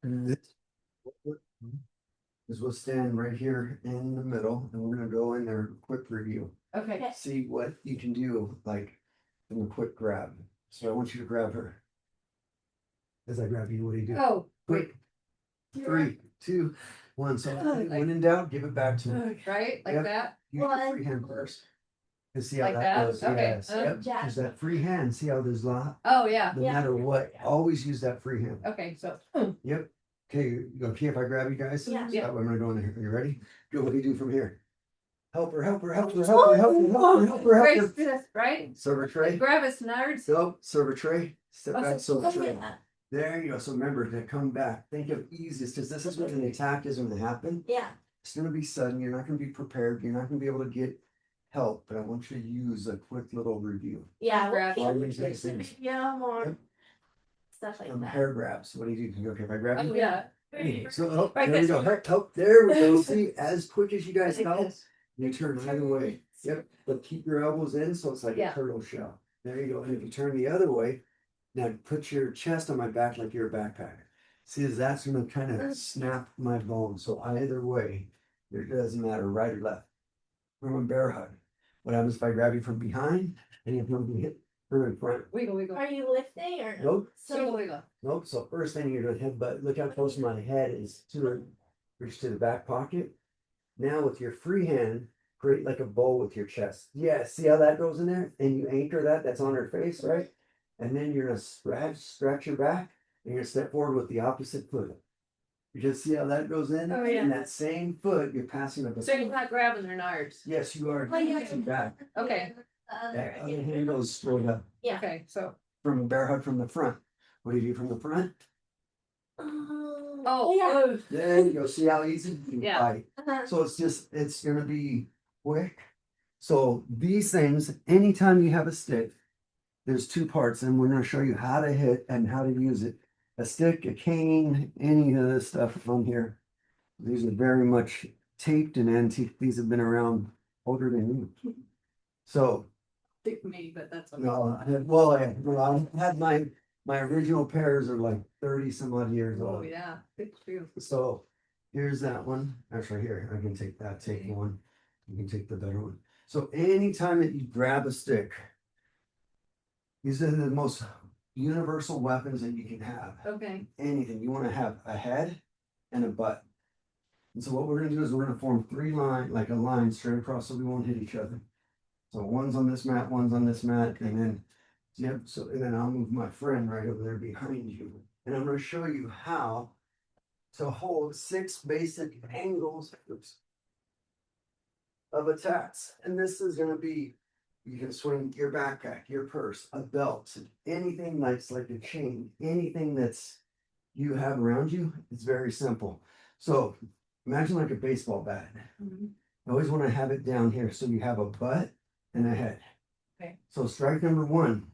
And this is we'll stand right here in the middle and we're gonna go in there, quick review. Okay. See what you can do, like in a quick grab. So I want you to grab her. As I grab you, what do you do? Oh, Quick. 3, 2, 1. So when in doubt, give it back to me. right? Like Yep. that? Use your free hand first. And see how Like that that? goes. Okay. Yes. Yep. Yeah. Use that free hand. See how there's lot. Oh, yeah. No matter what, always use that free hand. Okay, so. Yep. Okay, you okay if I grab you guys? Yeah. So I'm gonna go in there. Are you ready? Go, what do you do from here? Help her, help her, help her, help her, help her, help her, help her, help Grace her. fist, right? Server tray. Grab us, nerds. So, server tray. Step Oh, back, so- server tray. There you go. So remember to come back. Think of easiest, because this is when an attack is going to happen. Yeah. It's going to be sudden. You're not going to be prepared. You're not going to be able to get help. But I want you to use a quick little review. Yeah. Grab all these things. Yeah, more Yep. stuff like that. Hair grabs. What do you do? Okay, if I grab Oh, you. yeah. So, oh, Right, there we this go. Help. There we go. See, as quick as you guys Like help, this. you turn either way. Yep. But keep your elbows in so it's like Yeah. a turtle shell. There you go. And if you turn the other way, now put your chest on my back like you're a backpacker. See, as that's gonna kind of snap my bone. So either way, it doesn't matter, right or left. From a bear hug. What happens if I grab you from behind and you from hit from in front? Wiggle, wiggle. Are you lifting or no? Nope. Wiggle, So wiggle. Nope. So first thing you're gonna headbutt. Look how close my head is to it. Reach to the back pocket. Now with your free hand, create like a bowl with your chest. Yeah, see how that goes in there? And you anchor that, that's on her face, right? And then you're gonna scratch your back, and you're gonna step forward with the opposite foot. You just see how that goes in? Oh, yeah. And that same foot, you're passing up. So you're not grabbing their nards. Yes, you are. Oh, yeah. Passing back. Okay. That other hand goes straight up. Yeah. Okay, so. From a bear hug from the front. What do you do from the front? Oh, yeah. There you go. See how easy you can Yeah. fight. Uh-huh. So it's gonna be quick. So these things, anytime you have a stick, there's two parts, and we're gonna show you how to hit and how to use it. A stick, a cane, any of this stuff on here. These are very much taped and antique. These have been around older than you. So, Thick me, but that's. okay. no, I had my original pairs are like 30 some odd years Oh, old. yeah. Thick too. So here's that one. Actually, here, I can take that, take one. You can take the better one. So anytime that you grab a stick, these are the most universal weapons that you can have. Okay. Anything. You want to have a head and a butt. And so what we're gonna do is we're gonna form three line, like a line straight across so we won't hit each other. So one's on this mat, one's on this mat, and then, yep, so, and then I'll move my friend right over there behind you. And I'm gonna show you how to hold 6 basic angles of attacks. And this is gonna be, you can swing your backpack, your purse, a belt, anything that's like a chain, anything that's you have around you. It's very simple. So imagine like a baseball bat. Mhm. I always want to have it down here so you have a butt and a head. Okay. So strike number 1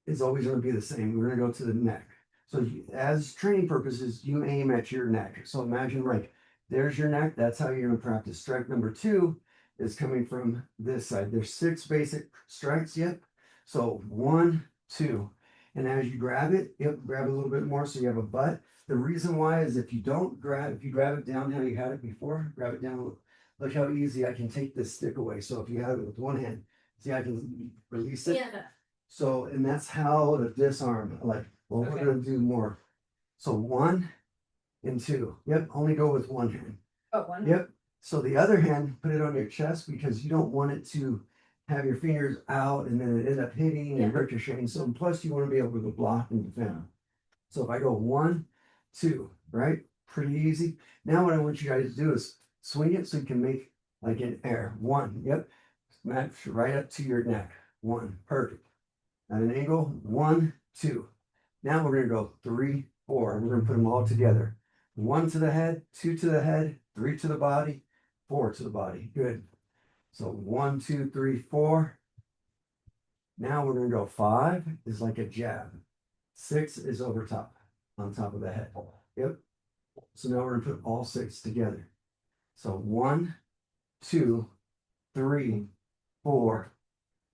is always going to be the same. We're going to go to the neck. So as training purposes, you aim at your neck. So imagine like there's your neck. That's how you're going to practice. Strike number 2 is coming from this side. There's 6 basic strikes. Yep. So 1, 2. And as you grab it, yep, grab a little bit more so you have a butt. The reason why is if you grab it down how you had it before, grab it down. Look how easy I can take this stick away. So if you have it with one hand, see I can release it. Yeah. So, and that's how to disarm. Like, well, Okay. we're gonna do more. So 1 and 2. Yep, only go with one hand. Oh, one. Yep. So the other hand, put it on your chest because you don't want it to have your fingers out and then it end up hitting and Yeah. ricocheting. So plus you want to be able to block and defend. So if I go 1, 2, right? Pretty easy. Now what I want you guys to do is swing it so you can make like an air. 1, yep. Match right up to your neck. 1, perfect. At an angle, 1, 2. Now we're gonna go 3, 4. We're gonna put them all together. 1 to the head, 2 to the head, 3 to the body, 4 to the body. Good. So 1, 2, 3, 4. Now we're gonna go 5 is like a jab. 6 is over top, on top of the head. Yep. So now we're gonna put all 6 together. So 1, 2, 3, 4,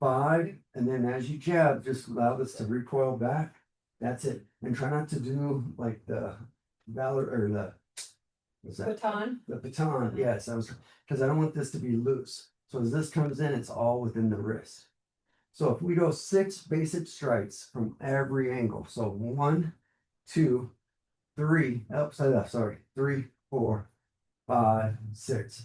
5, and then as you jab, just allow this to recoil back. That's it. And try not to do like the valor or the, what's that? Baton. The baton, yes, I was, because I don't want this to be loose. So as this comes in, it's all within the wrist. So if we go 6 basic strikes from every angle, so 1, 2, 3, upside up, sorry, 3, 4, 5, 6.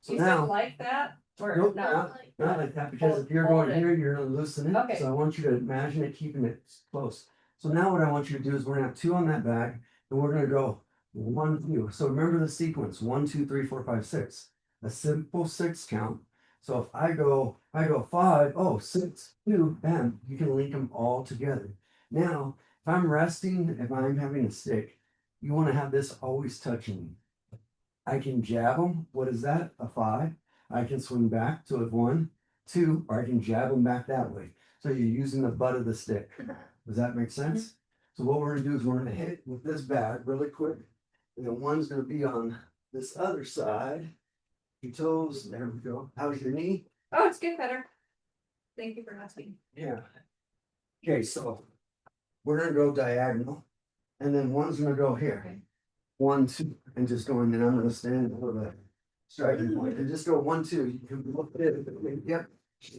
So You now, said like that or Nope, not? not like that, because if you're Hold going it. here, you're gonna loosen it. Okay. So I want you to imagine it keeping it close. So now what I want you to do is we're gonna have 2 on that bag, and we're gonna go 1, 2. So remember the sequence: 1, 2, 3, 4, 5, 6. A simple 6 count. So if I go 5, oh, 6, 2, bam, you can link them all together. Now, if I'm resting, if I'm having a stick, you want to have this always touching me. I can jab them. What is that? A 5. I can swing back to a 1, 2, or I can jab them back that way. So you're using the butt of the stick. Does that make sense? So what we're gonna do is we're gonna hit with this bag really quick. And then one's gonna be on this other side. Your toes, there we go. How's your knee? Oh, it's getting better. Thank you for asking. Yeah. Okay, so we're gonna go diagonal. And then one's gonna go here. Okay. 1, 2, and just going, and I'm gonna stand over the striking point and just go 1, 2. You can look at it. Yep.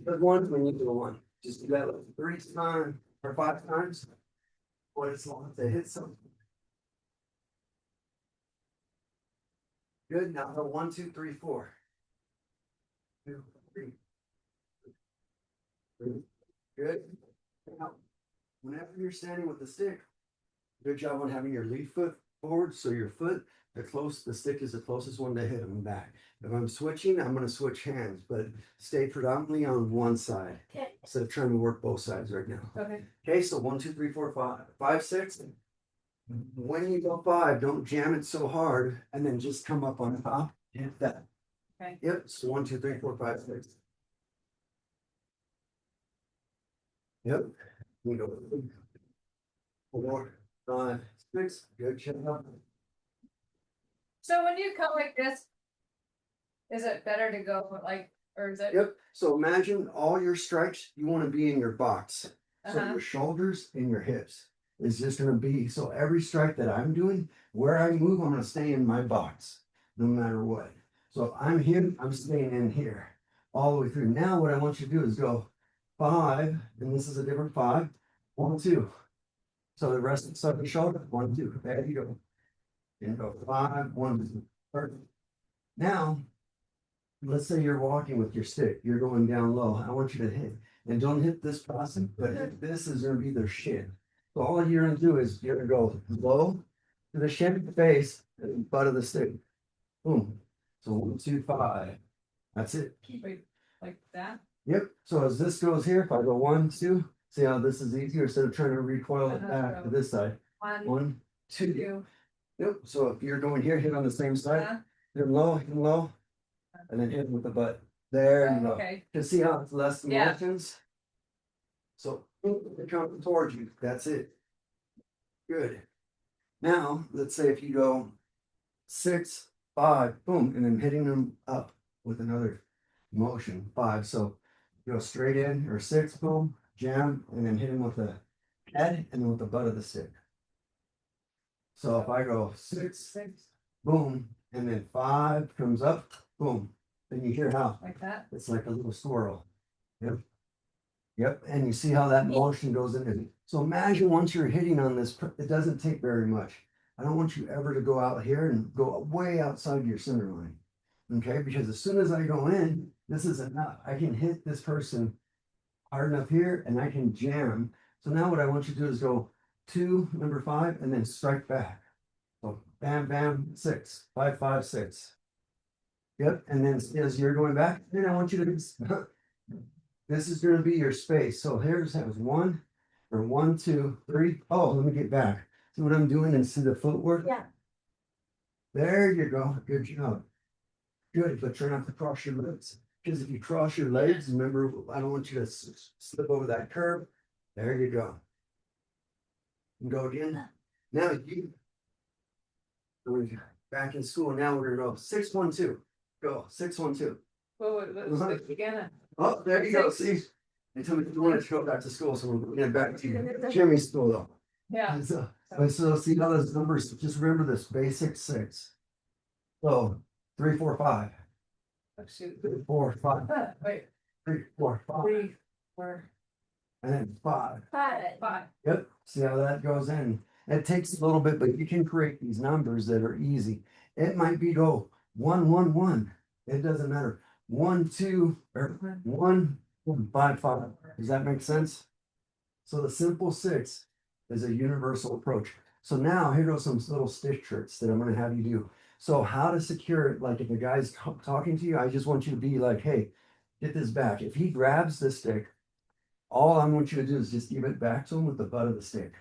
But 1 when you do a 1. Just do that like 3 times or 5 times. What it's long to hit something. Good. Now go 1, 2, 3, 4. 2, 3. Good. Now, whenever you're standing with the stick, good job on having your lead foot forward. So your foot, the stick is the closest one to hit them back. If I'm switching, I'm going to switch hands, but stay predominantly on one side Okay. instead of trying to work both sides right now. Okay. Okay, so 1, 2, 3, 4, 5, 5, 6. When you go 5, don't jam it so hard, and then just come up on top. Hit that. Okay. Yep. So 1, 2, 3, 4, 5, 6. Yep. We go 4, 5, 6. Good job. So when you come like this, is it better to go like, or is it? Yep. So imagine all your strikes, you want to be in your box. So Uh-huh. your shoulders and your hips is just going to be, so every strike that I'm doing, where I move, I'm going to stay in my box, no matter what. So if I'm here, I'm staying in here all the way through. Now what I want you to do is go 5, and this is a different 5, 1, 2. So the rest of the second shoulder, 1, 2. There you go. And go 5, 1, 2. Perfect. Now, let's say you're walking with your stick, you're going down low. I want you to hit, and don't hit this person, but this is going to be their shin. So all you're going to do is you're going to go low to the shin face, and butt of the stick. Boom. So 1, 2, 5. That's it. Wait, like that? Yep. So as this goes here, if I go 1, 2, see how this is easier instead of trying to recoil it back to this side. 1, 1, 2. 2. Yep. So if you're going here, hit on the same side. Yeah. Hit low, and then hit with the butt. There you go. Okay. To see how it's less Yeah. motions. So they come towards you. That's it. Good. Now let's say if you go 6, 5, boom, and then hitting them up with another motion 5. So go straight in or 6, boom, jam, and then hit him with the head and then with the butt of the stick. So if I go 6, boom, and then 5 comes up, boom, then you hear how Like that? it's like a little squirrel. Yep. Yep. And you see how that motion goes in it. So imagine once you're hitting on this, it doesn't take very much. I don't want you ever to go out here and go way outside your center line. Okay. Because as soon as I go in, this is enough. I can hit this person hard enough here and I can jam. So now what I want you to do is go 2, number 5, and then strike back. So bam, bam, 6, 5, 5, 6. Yep, and then as you're going back, then I want you to, this is gonna be your space. So here's that was 1, or 1, 2, 3. Oh, let me get back. See what I'm doing instead of footwork? Yeah. There you go. Good job. Good, but try not to cross your legs. Because if you cross your legs, remember, I don't want you to slip over that curb. There you go. And go again. Now we're back in school. Now we're gonna go 6, 1, 2. Go 6, 1, 2. Let's begin. Oh, there you go. 6. See, they told me you wanted to go back to school, so we're getting back to Jimmy's school though. Yeah. So But so see how those numbers, just remember this basic 6. So 3, 4, 5. Oh, shoot. 3, 4, 5. Wait, 3, 4, 5. 3, 4, And then 5. 5. Yep, see how that goes in. It takes a little bit, but you can create these numbers that are easy. It might be go 1, 1, 1. It doesn't matter. 1, 2, or 1, 5, 5. Does that make sense? So the simple 6 is a universal approach. So now here goes some little stitch tricks that I'm going to have you do. So how to secure it, like if a guy's talking to you, I just want you to be like, hey, get this back. If he grabs the stick, all I want you to do is just give it back to him with the butt of the stick.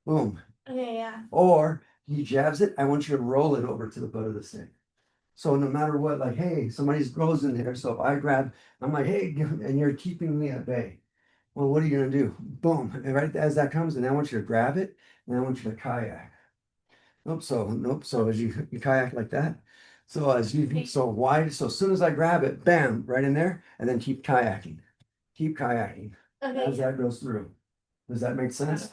Boom. Okay, yeah. Or he jabs it, I want you to roll it over to the butt of the stick. So no matter what, like, hey, somebody's goes in there. So if I grab, I'm like, hey, and you're keeping me at bay. Well, what are you gonna do? Boom. And right as that comes, and I want you to grab it, and I want you to kayak. Nope. So as you kayak like that. So as you so wide, so as soon as I grab it, bam, right in there, and then keep kayaking. Keep kayaking Okay. as that goes through. Does that make sense?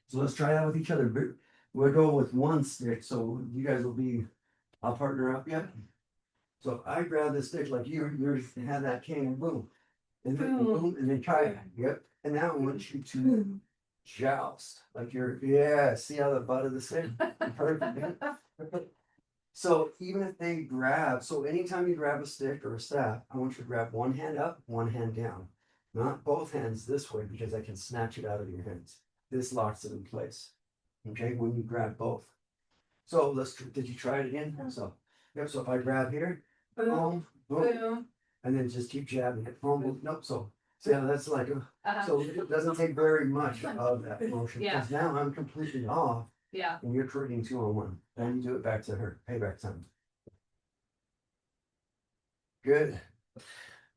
So let's try that with each other. We'll go with one stick, so you guys will be, I'll partner up, yep. So if I grab this stick like you had that cane, boom. And then boom, and then kayak, yep. And now I want you to joust, like yeah, see how the butt of the stick? Perfect. Yeah. So even if they grab, so anytime you grab a stick or a staff, I want you to grab one hand up, one hand down. Not both hands this way because I can snatch it out of your hands. This locks it in place. Okay, when you grab both. So did you try it again? So, yep, so if I grab here, boom, boom, Boom. and then just keep jabbing it, boom, boom, nope, so, yeah, that's like, Uh-huh. so it doesn't take very much of that motion. Yeah. Because now I'm completely off Yeah. and you're creating 2-on-1. Then you do it back to her, payback time. Good.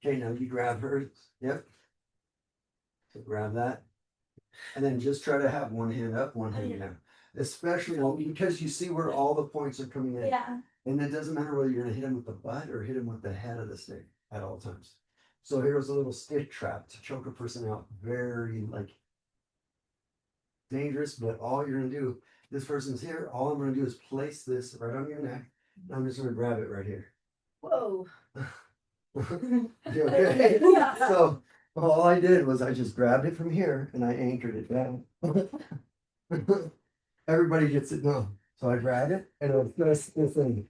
Okay, now you grab hers, yep. So grab that. And then just try to have one hand up, one hand down. Especially because you see where all the points are coming in. Yeah. And it doesn't matter whether you're gonna hit him with the butt or hit him with the head of the stick at all times. So here's a little stick trap to choke a person out. Very like dangerous, but all you're gonna do, this person's here, all I'm gonna do is place this right on your neck. And I'm just gonna grab it right here. Whoa. You okay? Yeah. So all I did was I just grabbed it from here and I anchored it down. Everybody gets it now. So I grabbed it and I pressed this thing.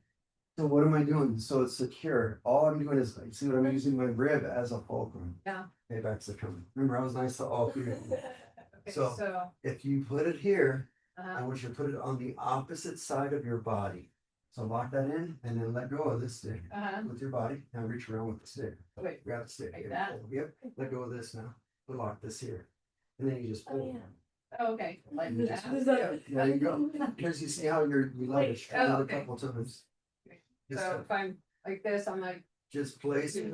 So what am I doing? So it's secure. All I'm doing is like, see what I'm using my rib as a fulcrum. Yeah. Payback's the coming. Remember, I was nice to all three of you. Okay, So- so, If you put it here, I uh-huh. want you to put it on the opposite side of your body. So lock that in and then let go of this stick Uh-huh. with your body. Now reach around with the stick. Wait, Grab the stick. like Here, that? pull. Yep. Let go of this now. We'll lock this here. And then you just Oh, pull. yeah. oh, okay, like You that. just- There you go. Because you see how you let it Wait, straight out oh, a okay. couple times. Just, So if I'm like this, I'm like, just place it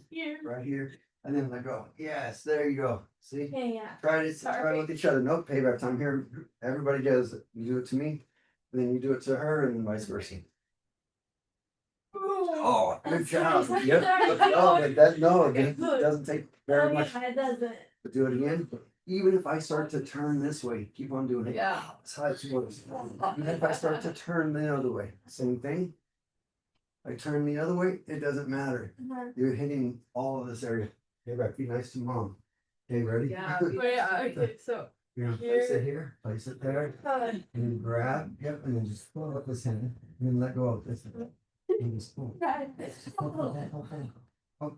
Here. right here and then let go. Yes, there you go. See? Okay, yeah. Try it Sorry. with each other. No payback time here. Everybody does it. You do it to me, and then you do it to her, and then vice versa. Oh, good That's job. nice. Yep. No, it doesn't take very Oh, much yeah, it doesn't. to do it again. Even if I start to turn this way, keep on doing it. yeah. That's how it works. Even if I start to turn the other way, same thing. I turn the other way, it doesn't matter. Uh-huh. You're hitting all of this area. Okay, back, be nice to mom. Okay, ready? Yeah. Okay, so. You're gonna place it here, place it there, Good. and then grab, yep, and then just pull up this hand, and then let go of this. And just pull.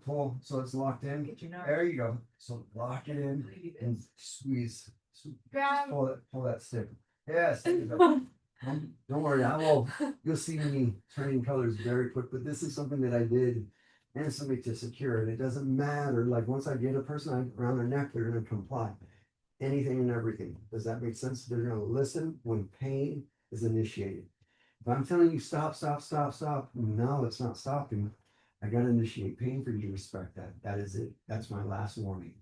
Pull, so it's locked in. Get your nerve. There you go. So lock it in and squeeze. Grab. Pull that stick. Yes. There you go. Don't worry, you'll see me turning colors very quick, but this is something that I did instantly to secure it. It doesn't matter, like once I get a person around their neck, they're gonna comply. Anything and everything. Does that make sense? They're gonna listen when pain is initiated. If I'm telling you stop, no, it's not stopping. I gotta initiate pain for you to respect that. That is it. That's my last warning.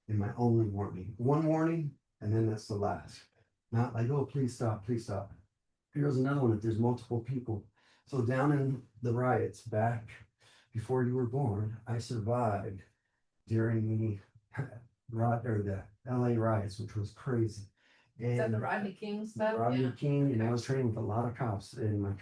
And my only warning. One warning, and then that's the last. Not like, oh, please stop, please stop. Here's another one if there's multiple people. So down in the riots back before you were born, I survived during the LA riots, which was crazy. Is that the And Rodney King stuff? Rodney Yeah. King, and I was training with a lot of cops, and my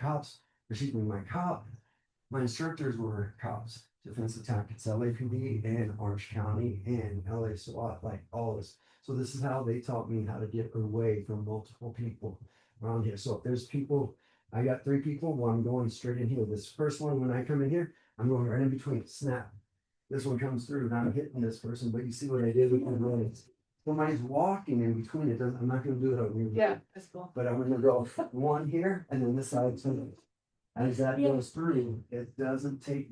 instructors were cops, defensive tactics, LAPD and Orange County and LA SWAT, like all this. So this is how they taught me how to get away from multiple people around here. So if there's people, I got 3 people, well, I'm going straight in here. This first one, when I come in here, I'm going right in between, snap. This one comes through and I'm hitting this person, but you see what I did with my legs. Somebody's walking in between it, I'm not gonna do it over here. Yeah, that's cool. But I'm gonna go one here and then this side too. As that Yeah. goes through, it doesn't take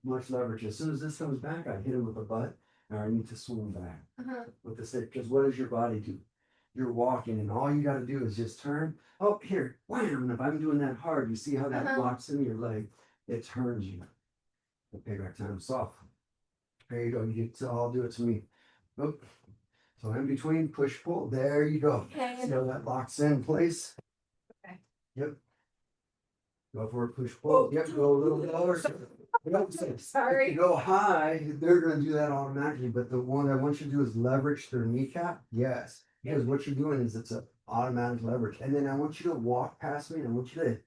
much leverage. As soon as this comes back, I hit it with a butt, and I need to swing back Uh-huh. with the stick. Because what does your body do? You're walking, and all you gotta do is just turn. Oh, here, wham! And if I'm doing that hard, you see how that Uh-huh. locks in your leg? It turns you. The payback time soft. There you go. You get to all do it to me. Oh. So in between, push, pull. There you go. Okay. See how that locks in place? Okay. Yep. Go for it, push, pull. Yep, go a little bit lower. Sorry. If you go high, they're gonna do that automatically, but the one I want you to do is leverage their kneecap. Yes. Because what you're doing is it's an automatic leverage. And then I want you to walk past me and I want you to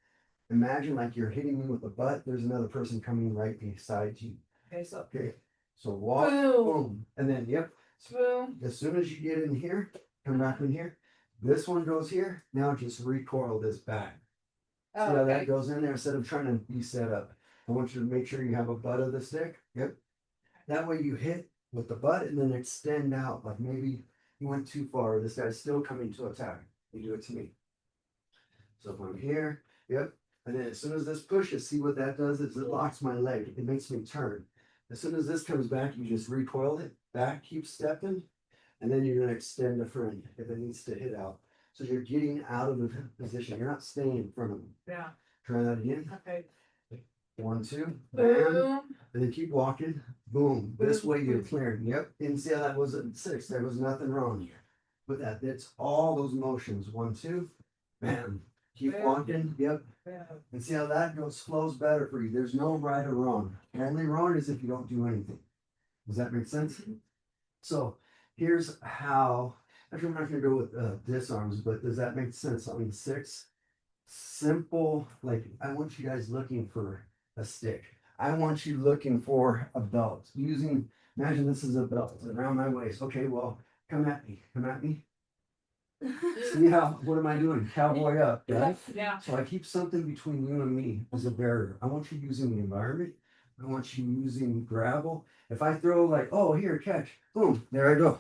imagine like you're hitting me with a butt. There's another person coming right beside you. Okay, so Okay. So walk, boom, boom. And then, yep, boom. as soon as you get in here, come back in here. This one goes here. Now just recoil this back. See Oh, how that okay. goes in there instead of trying to be set up. I want you to make sure you have a butt of the stick. Yep. That way you hit with the butt and then extend out. Like maybe you went too far. This guy's still coming to attack. You do it to me. So if I'm here, yep. And then as soon as this pushes, see what that does is it locks my leg. It makes me turn. As soon as this comes back, you just recoil it back, keep stepping, and then you're gonna extend the front if it needs to hit out. So you're getting out of the position. You're not staying in front of them. Yeah. Try that again. Okay. 1, 2, bam, Boom. and then keep walking. Boom. This Boom, way you're boom. clearing. Yep. And see how that was at 6. There was nothing wrong here. With that, it's all those motions. 1, 2, bam. Keep Bam. walking. Yep. Yeah. And see how that goes flows better for you. There's no right or wrong. The only wrong is if you don't do anything. Does that make sense? So here's how. Actually, I'm not going to go with disarms, but does that make sense? I mean, 6 simple. Like I want you guys looking for a stick. I want you looking for a belt. Using. Imagine this is a belt around my waist. Okay, well, come at me. Come at me. See how, what am I doing? Cowboy up, right? Yeah. So I keep something between you and me as a barrier. I want you using the environment. I want you using gravel. If I throw like, oh, here, catch, boom, there I go.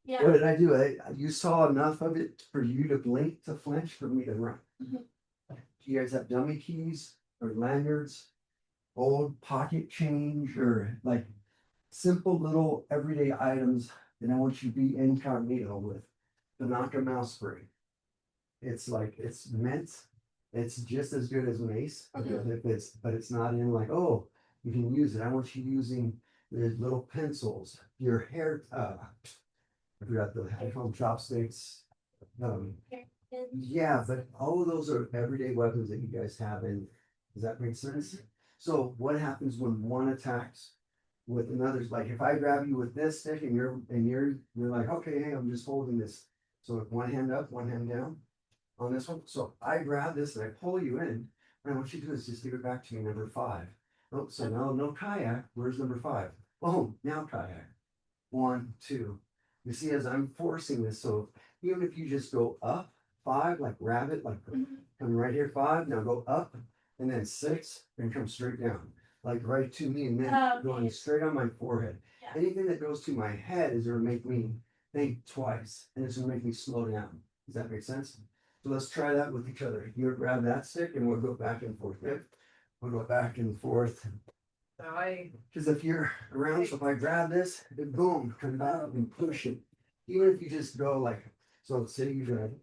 Yeah. What did I do? You saw enough of it for you to blink, to flinch, for me to run. Mhm. Do you guys have dummy keys or lanyards, old pocket change, or like simple little everyday items that I want you to be incognito with? The knock a mouse spray. It's like it's meant. It's just as good as mace. But it's not in like, oh, you can use it. I want you using the little pencils, your hair. I forgot the I call them chopsticks. Yeah, but all of those are everyday weapons that you guys have. And does that make sense? So what happens when one attacks with another's? Like if I grab you with this stick and you're like, okay, hey, I'm just holding this. So with one hand up, one hand down on this one. So I grab this and I pull you in. And what you do is just give it back to me, number 5. Oh, so now no kayak. Where's number 5? Boom, now kayak. 1, 2. You see, as I'm forcing this, so even if you just go up 5, like rabbit, like come right here, 5, now go up, and then 6, and come straight down, like right to me, and then going straight on my forehead. Yeah. Anything that goes to my head is going to make me think twice, and it's going to make me slow down. Does that make sense? So let's try that with each other. You grab that stick, and we'll go back and forth. Yep. We'll go back and forth. So I. Because if you're around, so if I grab this, it boom, come back and push it. Even if you just go like, so say you grab it.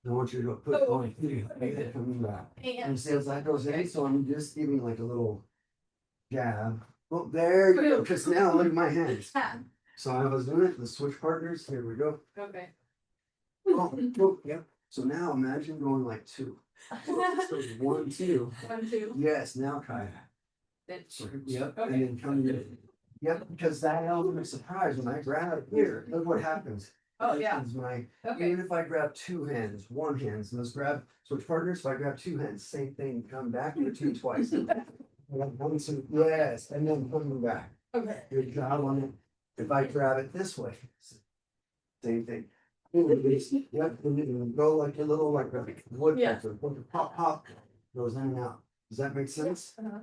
I want you to go put Oh. on it coming back. Yeah. And see as that goes in, so I'm just giving like a little jab. Well, there you go. Because now look at my hands. So I was doing it, the switch partners. Here we go. Okay. Oh, oh, yep. So now imagine going like 2. So 1, 2. 1, 2. Yes, now kayak. Then. Yep, Okay. and then come in. Yep, because that element of surprise, when I grab it here, look what happens. Oh, This yeah. is my, Okay. even if I grab two hands, one hand, so let's grab, switch partners, if I grab two hands, same thing, come back, do it two twice. One, two, yes, and then coming back. Okay. Good job on it. If I grab it this way, same thing. Yep, and you go like a little like a woodpecker, pop, pop, goes in and out. Does that make sense? Uh-huh.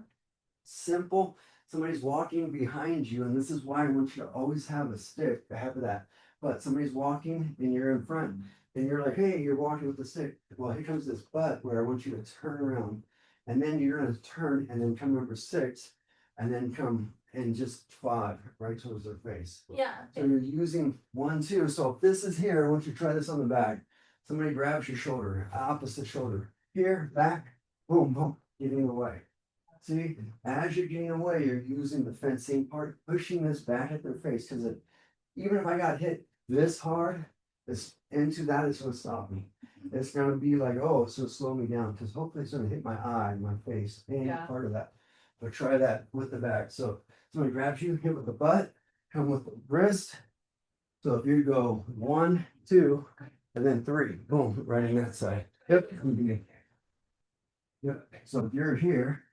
Simple. Somebody's walking behind you, and this is why I want you to always have a stick. I have that. But somebody's walking and you're in front, and you're like, hey, you're walking with the stick. Well, here comes this butt where I want you to turn around, and then you're gonna turn and then come number 6, and then come and just 5 right towards their face. Yeah. So you're using 1, 2. So if this is here, I want you to try this on the back. Somebody grabs your shoulder, opposite shoulder. Here, back, boom, boom, getting away. See, as you're getting away, you're using the fencing part, pushing this back at their face. Because even if I got hit this hard, this into that is gonna stop me. It's gonna be like, oh, it's gonna slow me down. Because hopefully it's gonna hit my eye, my face, any Yeah. part of that. But try that with the back. So somebody grabs you, hit with the butt, come with the wrist. So if you go 1, 2, and then 3, boom, right in that side. Yep. Yep. So if you're here,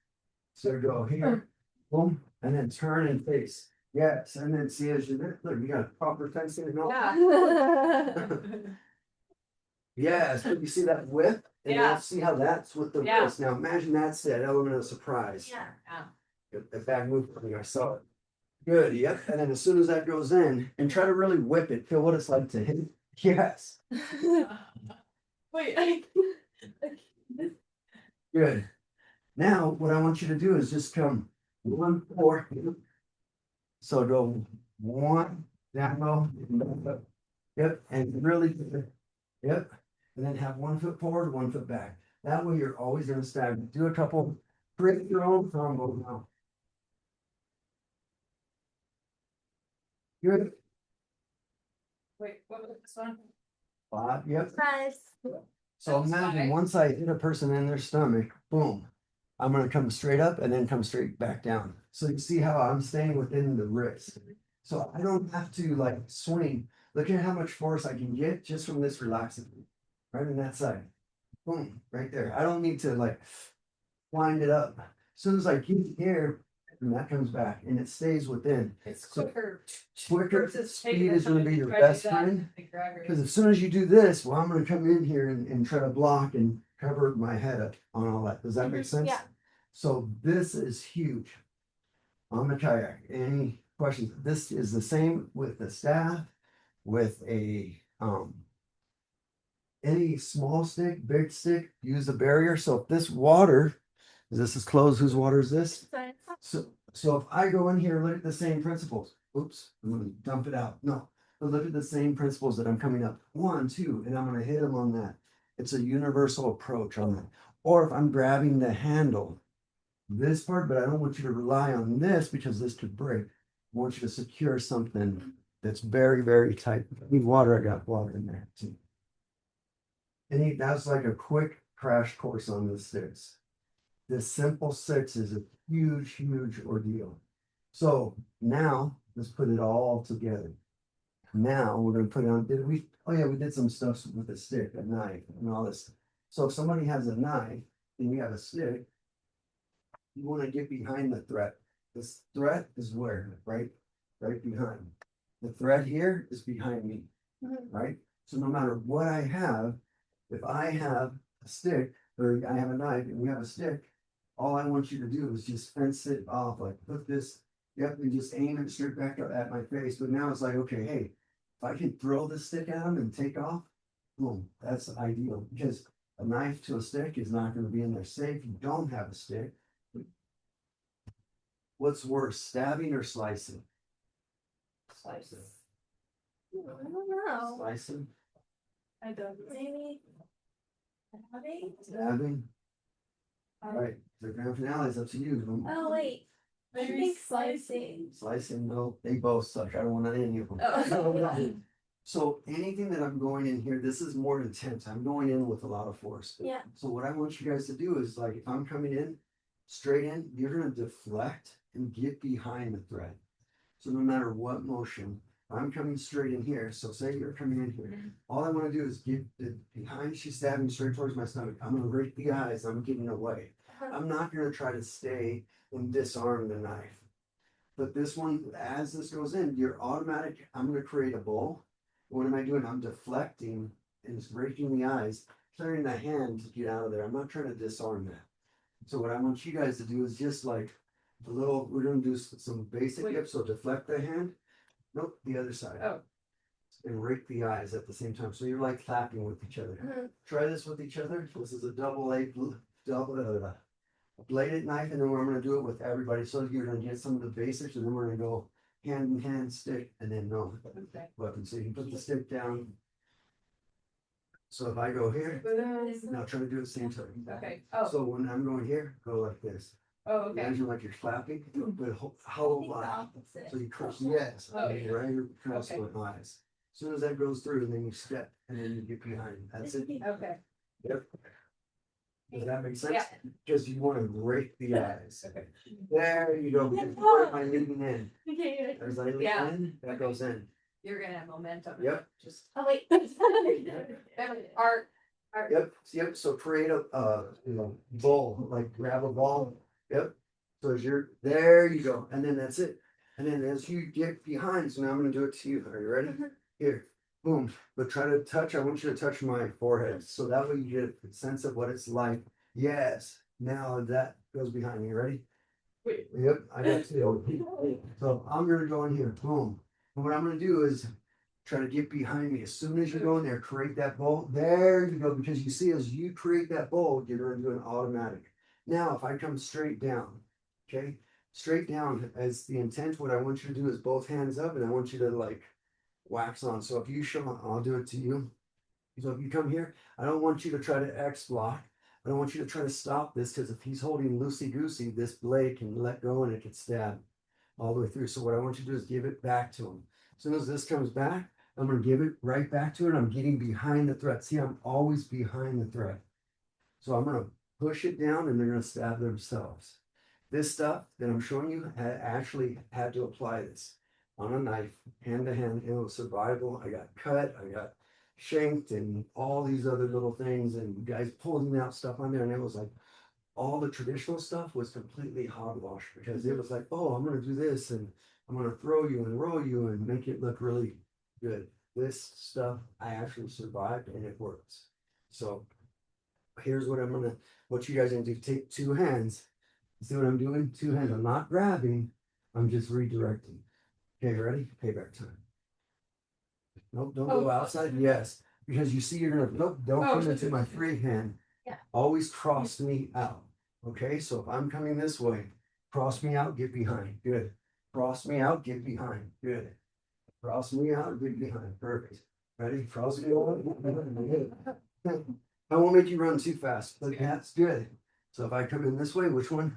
so go here, boom, and then turn and face. Yes, and then see as you look, you got proper fencing and all. Yeah. Yes, but you see that whip? And now Yeah. see how that's with the Yeah. wrist. Now imagine that's that element of surprise. Yeah. The back move for me, I saw it. Good, yep. And then as soon as that goes in, and try to really whip it, feel what it's like to hit. Yes, Wait. good. Now, what I want you to do is just come 1, 4. So go 1, down low, back up. Yep, and really, yep. And then have 1 foot forward, 1 foot back. That way you're always gonna stagger. Do a couple, create your own combo now. Good. Wait, what was this one? 5, yep. Surprise. So That's imagine fine. once I hit a person in their stomach, boom, I'm gonna come straight up and then come straight back down. So you see how I'm staying within the wrist. So I don't have to like swing. Look at how much force I can get just from this relaxing. Right in that side. Boom, right there. I don't need to like wind it up. As soon as I keep here, and that comes back and it stays within. It's So- quicker. Quicker versus speed taking the is gonna time be to your try to do best that friend. with the gravity. Because as soon as you do this, well, I'm gonna come in here and try to block and cover my head up on all that. Does that make sense? Yeah. So this is huge. On the kayak, any questions? This is the same with the staff, with a, any small stick, big stick, use the barrier. So if this water, this is closed, whose water is this? So if I go in here, look at the same principles. Oops, I'm gonna dump it out. No, but look at the same principles that I'm coming up. 1, 2, and I'm gonna hit them on that. It's a universal approach on that. Or if I'm grabbing the handle, this part, but I don't want you to rely on this because this could break. I want you to secure something that's very, very tight. I need water, I got water in there too. And that's like a quick crash course on the 6. This simple 6 is a huge, huge ordeal. So now let's put it all together. Now we're gonna put it on, did we, oh yeah, we did some stuff with a stick, a knife and all this. So if somebody has a knife and you have a stick, you wanna get behind the threat. This threat is where, right? Right behind. The threat here is behind me, right? So no matter what I have, if I have a stick or I have a knife and you have a stick, all I want you to do is just fence it off, like put this, yep, and just aim it straight back up at my face. But now it's like, okay, hey, if I can throw this stick at him and take off, boom, that's ideal. Because a knife to a stick is not going to be in there safe. You don't have a stick. What's worse, stabbing or slicing? Slices. I don't know. Slicing, I don't. Maybe. stabbing. All right, the grand finale is up to you. Oh, wait. I Maybe think slicing. Slicing, no, they both suck. I don't want any of them. Oh. So anything that I'm going in here, this is more intense. I'm going in with a lot of force. Yeah. So what I want you guys to do is like, if I'm coming in, straight in, you're gonna deflect and get behind the thread. So no matter what motion, I'm coming straight in here. So say you're coming in here. All I want to do is get the behind. She's stabbing straight towards my stomach. I'm gonna rake the eyes. I'm getting away. I'm not gonna try to stay and disarm the knife. But this one, as this goes in, you're automatic. I'm gonna create a bowl. What am I doing? I'm deflecting and it's raking the eyes, clearing the hand to get out of there. I'm not trying to disarm that. So what I want you guys to do is just like a little, we're gonna do some basic Wait. hips, so deflect the hand. Nope, the other side. Oh. And rake the eyes at the same time. So you're like clapping with each other. Mhm. Try this with each other. This is a bladed knife, and then we're gonna do it with everybody. So you're gonna get some of the basics, and then we're gonna go hand in hand, stick, and then no Okay. weapon. So you can put the stick down. So if I go here, now try to do the same time. Okay, oh, So when I'm going here, go like this. oh, okay. Imagine like you're clapping, but I how think the loud. opposite. So you cross, yes, Oh, okay, right across Okay. my eyes. As soon as that goes through, then you step, and then you get behind. That's it. Okay, Yep. Does that make sense? yeah, Because you want to rake the eyes. okay. There you go. Because where am I leading in? Okay. As I lead Yeah. in, that goes in. You're gonna have momentum. Yep. Just, Oh, wait. art, Yep. So create a bowl, like grab a ball. Yep. So as you're there, you go, and then that's it. And then as you get behind, so now I'm gonna do it to you. Are you ready? Here, boom. But try to touch. I want you to touch my forehead, so that way you get a sense of what it's like. Yes. Now that goes behind me. Ready? Wait. Yep. I got you. So I'm gonna go in here. Boom. And what I'm gonna do is try to get behind me. As soon as you go in there, create that bowl. There you go. Because you see, as you create that bowl, you're gonna do an automatic. Now, if I come straight down, okay, straight down as the intent, what I want you to do is both hands up, and I want you to like wax on. So if you show, I'll do it to you. So if you come here, I don't want you to try to X block. I don't want you to try to stop this, because if he's holding loosey goosey, this blade can let go and it can stab all the way through. So what I want you to do is give it back to him. As soon as this comes back, I'm gonna give it right back to it. I'm getting behind the threat. See, I'm always behind the threat. So I'm gonna push it down, and they're gonna stab themselves. This stuff that I'm showing you, actually had to apply this on a knife, hand to hand. It was survival. I got cut, I got shanked, and all these other little things, and guys pulling out stuff on there, and it was like all the traditional stuff was completely hogwash, because it was like, oh, I'm gonna do this, and I'm gonna throw you and roll you and make it look really good. This stuff I actually survived, and it works. So here's what what you guys are gonna do. Take two hands. See what I'm doing? Two hands. I'm not grabbing. I'm just redirecting. Okay, ready? Payback time. Nope, don't go Oh. outside. Yes, because you see, you're gonna, nope, don't Oh. come into my free hand. Yeah. Always cross me out. Okay, so if I'm coming this way, cross me out, get behind. Good. Cross me out, get behind. Good. Cross me out, get behind. Perfect. Ready? Cross me out. Get behind. Good. I won't make you run too fast, but that's good. So if I come in this way, which one?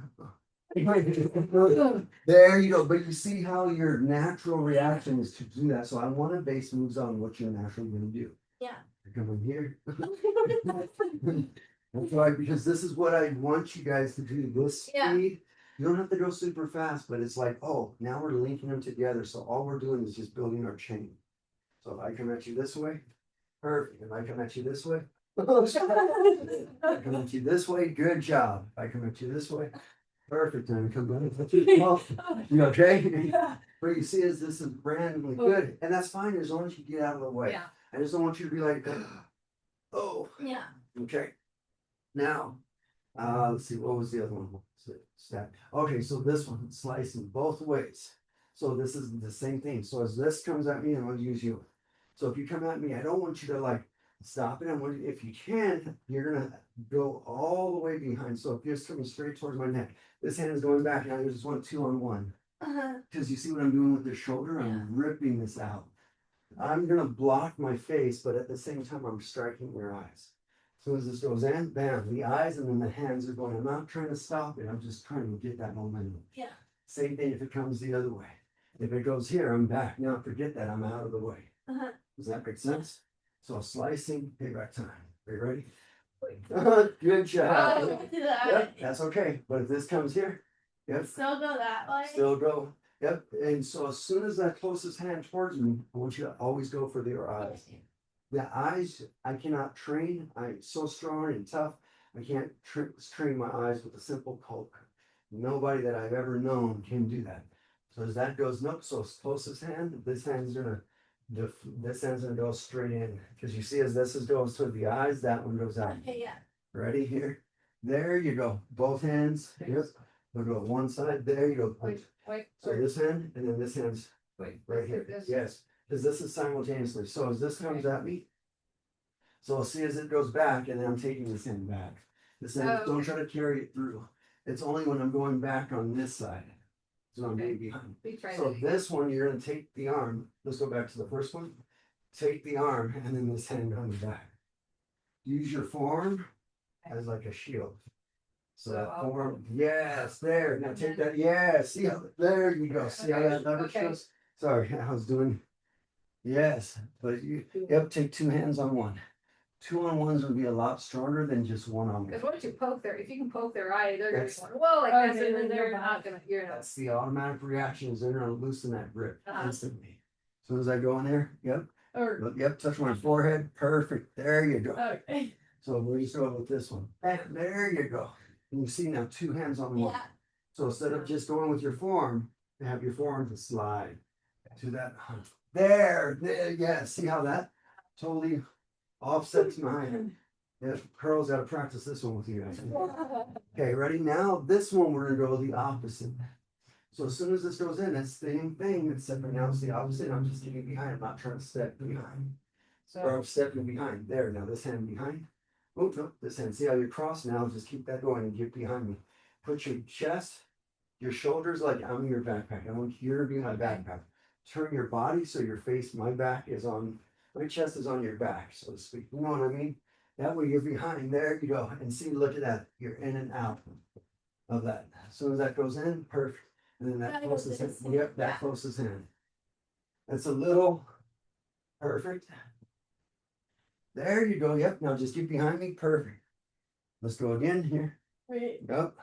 There you go. But you see how your natural reaction is to do that. So I want to base moves on what you're naturally going to do. Yeah. I come in here. That's why, because this is what I want you guys to do. This Yeah. speed. You don't have to go super fast, but it's like, oh, now we're linking them together. So all we're doing is just building our chain. So if I come at you this way, perfect. If I come at you this way, I come at you this way, good job. If I come at you this way, perfect. And I come back at you. Well, you okay? What you see is this is randomly good, and that's fine as long as you get out of the way. yeah, I just don't want you to be like, oh, Yeah. okay. Now, let's see, what was the other one? Stack. Okay, so this one, slicing both ways. So this is the same thing. So as this comes at me, I'm gonna use you. So if you come at me, I don't want you to like stop it. I want you, if you can, you're gonna go all the way behind. So if you're coming straight towards my neck, this hand is going back. Now you just want 2-on-1. Because you see what I'm doing with the shoulder? I'm ripping this out. I'm gonna block my face, but at the same time, I'm striking your eyes. As soon as this goes in, bam, the eyes and then the hands are going. I'm not trying to stop it. I'm just trying to get that momentum. Yeah. Same thing if it comes the other way. If it goes here, I'm back. Now forget that. I'm out of the way. Does that make sense? So slicing, payback time. Are you ready? Good job. Do that. Yep, that's okay. But if this comes here, yep, Still go that way. still go. Yep, and so as soon as that closest hand towards me, I want you to always go for their eyes. The eyes, I cannot train. I'm so strong and tough. I can't train my eyes with a simple poke. Nobody that I've ever known can do that. So as that goes up, so closest hand, this hand's gonna, this hand's gonna go straight in. Because you see, as this is goes to the eyes, that one goes out. Okay, yeah. Ready here? There you go. Both hands. Yep. We'll go one side. There you go. Wait, So this hand and then this hand's wait, right here. this- Yes, because this is simultaneously. So as this comes at me, so see as it goes back, and then I'm taking this hand back. This hand, Oh, don't okay. try to carry it through. It's only when I'm going back on this side. So I'm being behind. We tried So it. this one, you're gonna take the arm. Let's go back to the first one. Take the arm, and then this hand comes back. Use your forearm as like a shield. So So that I'll- forearm, yes, there. Now take that, yes. See how, there you go. See how that leverage Okay. goes? Sorry, I was doing. Yes, but you, yep, take two hands on one. 2-on-1s would be a lot stronger than just one on Because one. once you poke their, if you can poke their eye, they're gonna be That's- going, whoa, like Okay, this, and then then they're you're not gonna, you're not. That's the automatic reaction is they're gonna loosen that grip Uh-huh. instantly. As soon as I go in there, yep, Or, look, yep, touch my forehead, perfect, there you go. okay. So we're just going with this one, bam, there you go. And you see now 2 hands on one. Yeah. So instead of just going with your forearm, you have your forearm to slide to that. There, yeah, see how that totally offsets mine. Yeah, Pearl's gotta practice this one with you guys. Okay, ready? Now, this one, we're gonna go the opposite. So as soon as this goes in, it's the same thing, except for now it's the opposite. I'm just getting behind, I'm not trying to step behind. Or So, I'm stepping behind. There, now this hand behind. Oh, no, this hand. See how you're crossed now? Just keep that going and get behind me. Put your chest, your shoulders like I'm your backpack. I want you to be my Okay. backpack. Turn your body so your face, my back is on, my chest is on your back, so to speak. You know what I mean? That way you're behind. There you go. And see, look at that. You're in and out of that. As soon as that goes in, perfect. And then that Gotta go closest hand. this. Yep, that Yeah. closest hand. That's a little perfect. There you go. Yep. Now just get behind me. Perfect. Let's go again here. Wait. Yep.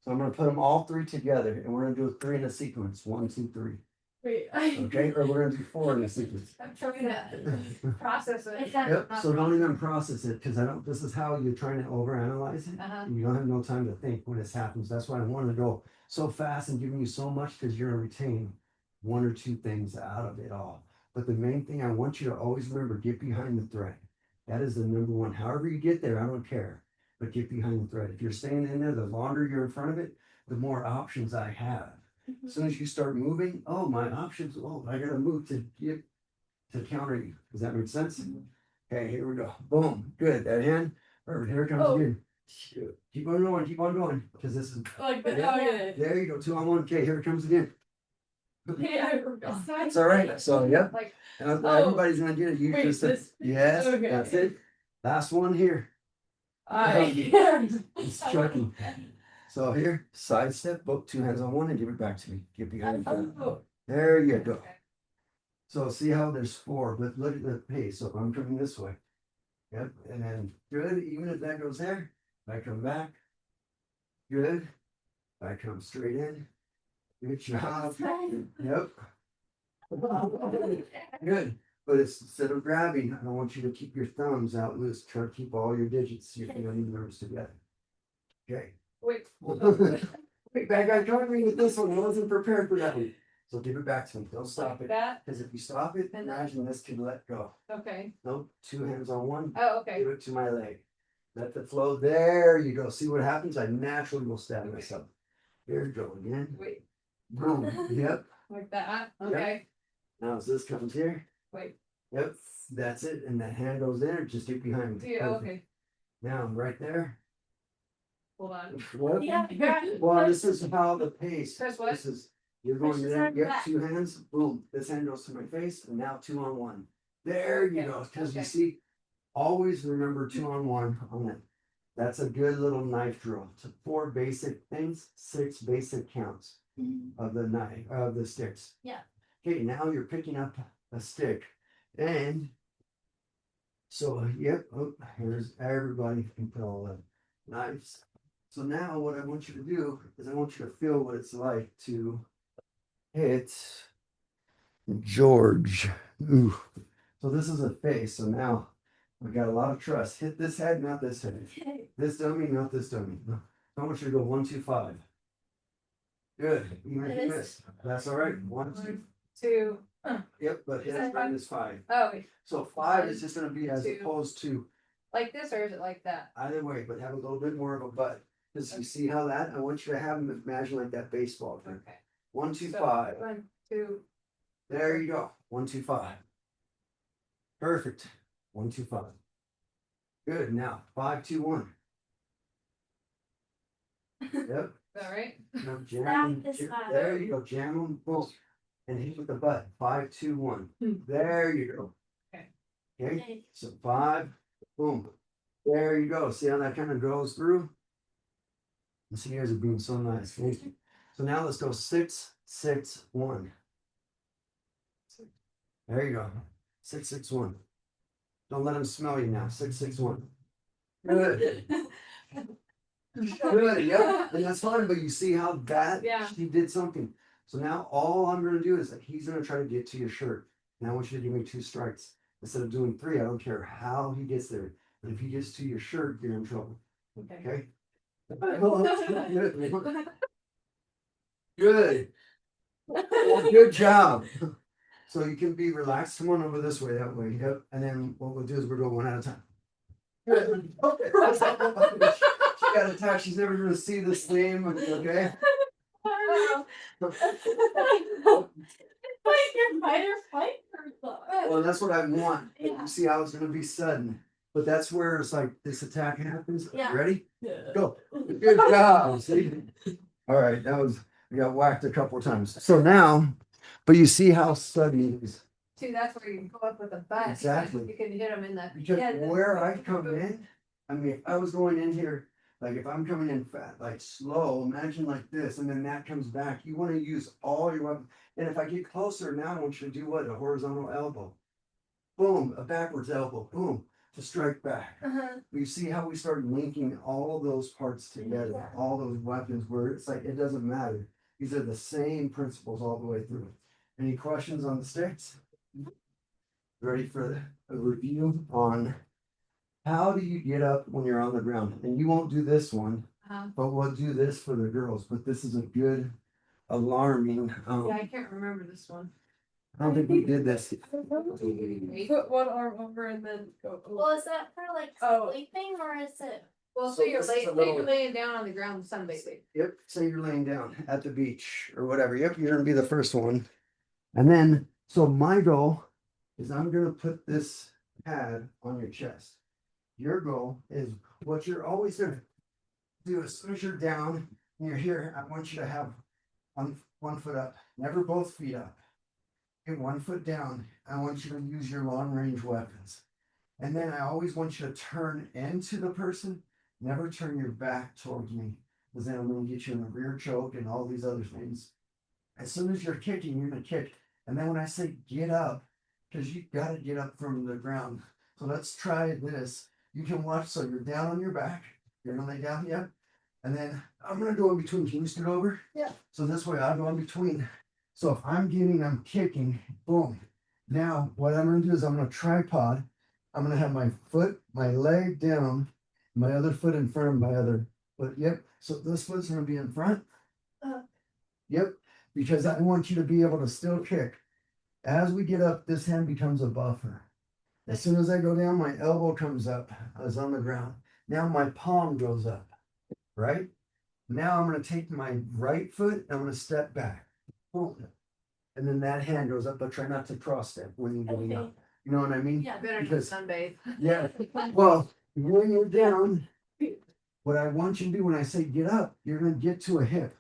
So I'm gonna put them all 3 together, and we're gonna do 3 in a sequence. 1, 2, 3. Wait. Okay, or we're gonna do 4 in a sequence. I'm trying to process it. Yep. So don't even process it because I don't. This is how you're trying to overanalyze it. Uh-huh. You don't have no time to think when this happens. That's why I wanted to go so fast and giving you so much because you're gonna retain 1 or 2 things out of it all. But the main thing I want you to always remember: get behind the thread. That is the number one. However you get there, I don't care. But get behind the thread. If you're staying in there, the longer you're in front of it, the more options I have. As soon as you start moving, oh, my options, oh, I gotta move to get to counter you. Does that make sense? Okay, here we go. Boom, good. That hand, perfect. Here it comes Oh. again. Shoot. Keep on going, because this is, like, but, Yeah. oh, yeah. there you go, 2-on-1. Okay, here it comes again. Yeah, I forgot. It's all right. So, yep. Like, And Oh. everybody's gonna get it. You Wait, just said, this- yes, okay. that's it. Last one here. It's Chucky. So here, side step, both 2 hands on one and give it back to me. Get behind the Oh, There you go. So see how there's 4, but look at the pace. So if I'm coming this way. Yep, and then good, even if that goes there, I come back. Good. I come straight in. Good job. Yep. Good. But it's instead of grabbing, I want you to keep your thumbs out loose. Try to keep all your digits, your finger and nerves together. Okay. wait, Wait, bad guy, join me with this one. I wasn't prepared for that one. So give it back to me. Don't stop like it. that, Because if you stop it, And then- imagine this can let go. okay, No, 2 hands on one. oh, okay, Give it to my leg. Let the flow. There you go. See what happens? I naturally will stab myself. Here you go again. wait, Boom. Yep. like that, okay, Now as this comes here. wait, Yep. That's it. And that hand goes there. Just get behind me. yeah, Perfect. okay, Now right there. hold on. What? Yeah. Well, this is how the pace. Press what? This is, you're going Pushes there, our yep, back. 2 hands, boom, this hand goes to my face, and now 2-on-1. There you Okay, go, because you okay. see, always remember 2-on-1 on it. That's a good little knife drill. It's 4 basic things, 6 basic counts of the knife, of the sticks. Yeah. Okay, now you're picking up a stick, and so, yep, oh, here's everybody can put all the knives. So now what I want you to do is I want you to feel what it's like to hit George. Ooh. So this is a face. So now we got a lot of trust. Hit this head, not this head. This dummy, not this dummy. I want you to go 1, 2, 5. Good. Even if you miss, that's all right. 1, 2. 2. Yep, but hit Is that right is 5. Oh, So 5 is just going to be as 2. opposed to like this or is it like that? either way, but have a little bit more of a butt. Because you see how that? I want you to have them imagine like that baseball thing. Okay. 1, 2, So, 5. 1, 2. There you go. 1, 2, 5. Perfect. 1, 2, 5. Good. Now 5, 2, 1. Yep. Is that right? Now jam them. That is five. There you go. Jam them. Boom. And hit with the butt. 5, 2, 1. There you go. Okay. Okay. So 5. Boom. There you go. See how that kind of goes through? And see, you guys are being so nice. Thank you. So now let's go 6, 6, 1. There you go. 6, 6, 1. Don't let them smell you now. 6, 6, 1. Good. Good. Yep. And that's fine. But you see how that Yeah. she did something. So now all I'm going to do is that he's going to try to get to your shirt. And I want you to give me 2 strikes instead of doing 3. I don't care how he gets there. But if he gets to your shirt, you're in trouble. Okay. Okay. Good. Well, good job. So you can be relaxed. Come on over this way, that way. Yep. And then what we'll do is we'll go one at a time. Good. Okay. She got attacked. She's never going to see this name. Okay. Like your fight or flight or Well, that's what I want. But Yeah. you see how it's going to be sudden. But that's where it's like this attack happens. Yeah. Ready? Go. Good job. See? All right. That was, we got whacked a couple of times. So now, but you see how sudden it is. See, that's where you can go up with a butt. Exactly. You can hit them in the. Because yeah, where I come in, I mean, if I was going in here, like if I'm coming in fat, like slow, imagine like this, and then that comes back. You want to use all your weapons. And if I get closer now, I want you to do what? A horizontal elbow. Boom, a backwards elbow. Boom, to strike back. Uh-huh. You see how we start linking all of those parts together, all those weapons where it's like it doesn't matter. These are the same principles all the way through. Any questions on the sticks? Ready for a review on how do you get up when you're on the ground? And you won't do this one, but we'll do this for the girls. But this is a good alarming. Yeah, I can't remember this one. I don't think we did this. Put one arm over and then go. Well, is that for like Oh. sleeping or is it? Well, So so you're this is a laying, little- you're laying down on the ground sunbathing. Yep. Say you're laying down at the beach or whatever. Yep. You're gonna be the first one. And then, so my goal is I'm gonna put this pad on your chest. Your goal is what you're always gonna do as soon as you're down and you're here. I want you to have one foot up, never both feet up. Get 1 foot down. I want you to use your long range weapons. And then I always want you to turn into the person, never turn your back towards me, because then I'm going to get you in a rear choke and all these other things. As soon as you're kicking, you're going to kick. And then when I say get up, because you got to get up from the ground. So let's try this. You can watch. So you're down on your back. You're going to lay down, yep. And then I'm going to go in between. Can you scoot over? Yeah. So this way I'll go in between. So if I'm kicking, boom. Now what I'm going to do is I'm going to tripod. I'm going to have my foot, my leg down, my other foot in front of my other foot. Yep. So this foot's going to be in front. Yep. Because I want you to be able to still kick. As we get up, this hand becomes a buffer. As soon as I go down, my elbow comes up. I was on the ground. Now my palm goes up. Right? Now I'm going to take my right foot. I'm going to step back. Boom. And then that hand goes up, but try not to cross step when you're getting up. You know what I mean? Yeah. Better not Because- sunbathe. Yeah. Well, when you're down, what I want you to do when I say get up, you're going to get to a hip.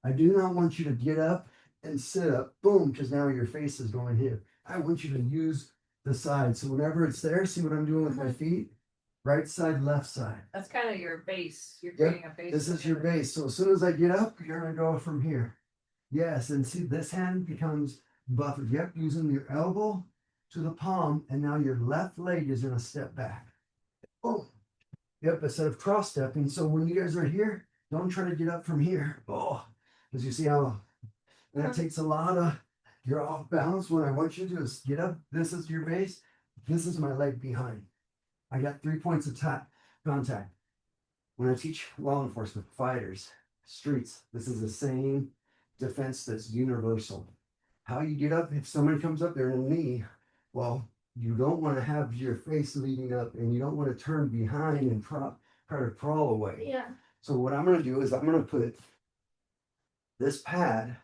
I do not want you to get up and sit up, boom, because now your face is going here. I want you to use the side. So whenever it's there, see what I'm doing with my feet? Right side, left side. That's kind of your base. You're Yep, creating a base. This is your base. So as soon as I get up, you're going to go from here. Yes, and see this hand becomes buffered. Yep, using your elbow to the palm, and now your left leg is going to step back. Oh, yep, instead of cross stepping. So when you guys are here, don't try to get up from here. Oh, because you see how And it takes a lot of, you're off balance. What I want you to do is get up. This is your base. This is my leg behind. I got 3 points of contact. When I teach law enforcement, fighters, streets, this is the same defense that's universal. How you get up, if somebody comes up there in a knee, well, you don't want to have your face leading up and you don't want to turn behind and try to crawl away. Yeah. So what I'm going to do is I'm going to put this pad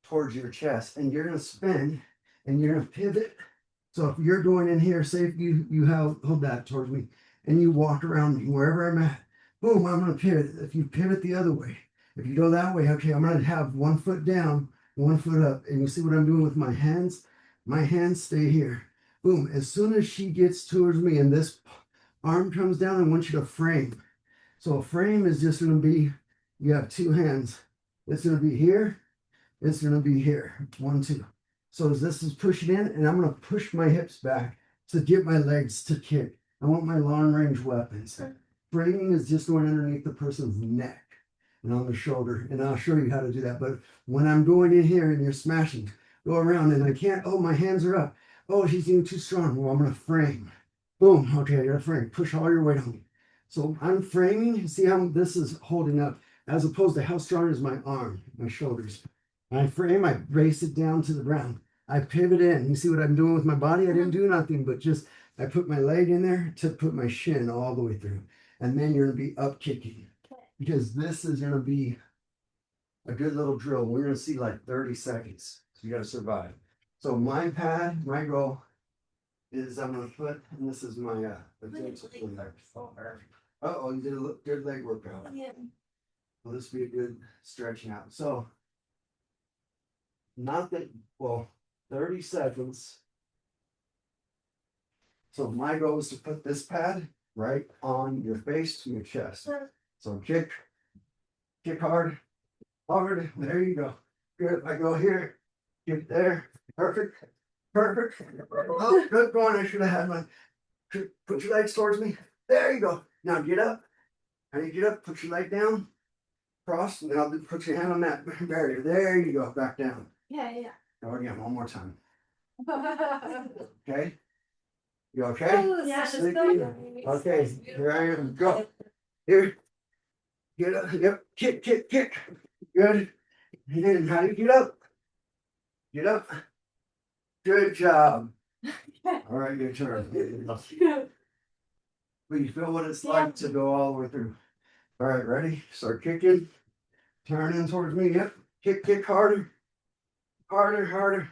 towards your chest and you're going to spin and you're going to pivot. So if you're going in here, say if you hold that towards me and you walk around wherever I'm at, boom, I'm going to pivot. If you pivot the other way, if you go that way, okay, I'm going to have 1 foot down, 1 foot up. And you see what I'm doing with my hands? My hands stay here. Boom. As soon as she gets towards me and this arm comes down, I want you to frame. So a frame is just going to be, you have 2 hands. It's going to be here. It's going to be here. 1, 2. So as this is pushing in, and I'm going to push my hips back to get my legs to kick. I want my long range weapons. Framing is just going underneath the person's neck and on the shoulder. And I'll show you how to do that. But when I'm going in here and you're smashing, go around and I can't, oh, my hands are up. Oh, she's getting too strong. Well, I'm going to frame. Boom. Okay, I got to frame. Push all your weight on me. So I'm framing. See how this is holding up as opposed to how strong is my arm, my shoulders. I frame, I brace it down to the ground. I pivot in. You see what I'm doing with my body? I didn't do nothing, but just I put my leg in there to put my shin all the way through. And then you're going to be up kicking. Because this is going to be a good little drill. We're going to see like 30 seconds. So you got to survive. So my pad, my goal is I'm going to put, and this is my, oh, you did a good leg workout. Yeah. Well, this would be a good stretching out. So, not that, well, 30 seconds. So my goal is to put this pad right on your face to your chest. So kick hard, hard. There you go. Good. I go here, get there. Perfect. Perfect. Oh, good going. I should have had my, put your legs towards me. There you go. Now get up. How do you get up? Put your leg down. Cross. Now put your hand on that barrier. There you go. Back down. Yeah. Go again. One more time. Okay. You okay? Oh, yeah. Okay. Here I am. Go. Here. Get up. Yep. Kick. Good. And then how do you get up? Get up. Good job. All right, your turn. But you feel what it's like to go all the way through. All right, ready? Start kicking. Turning towards me. Yep. Kick harder. Harder.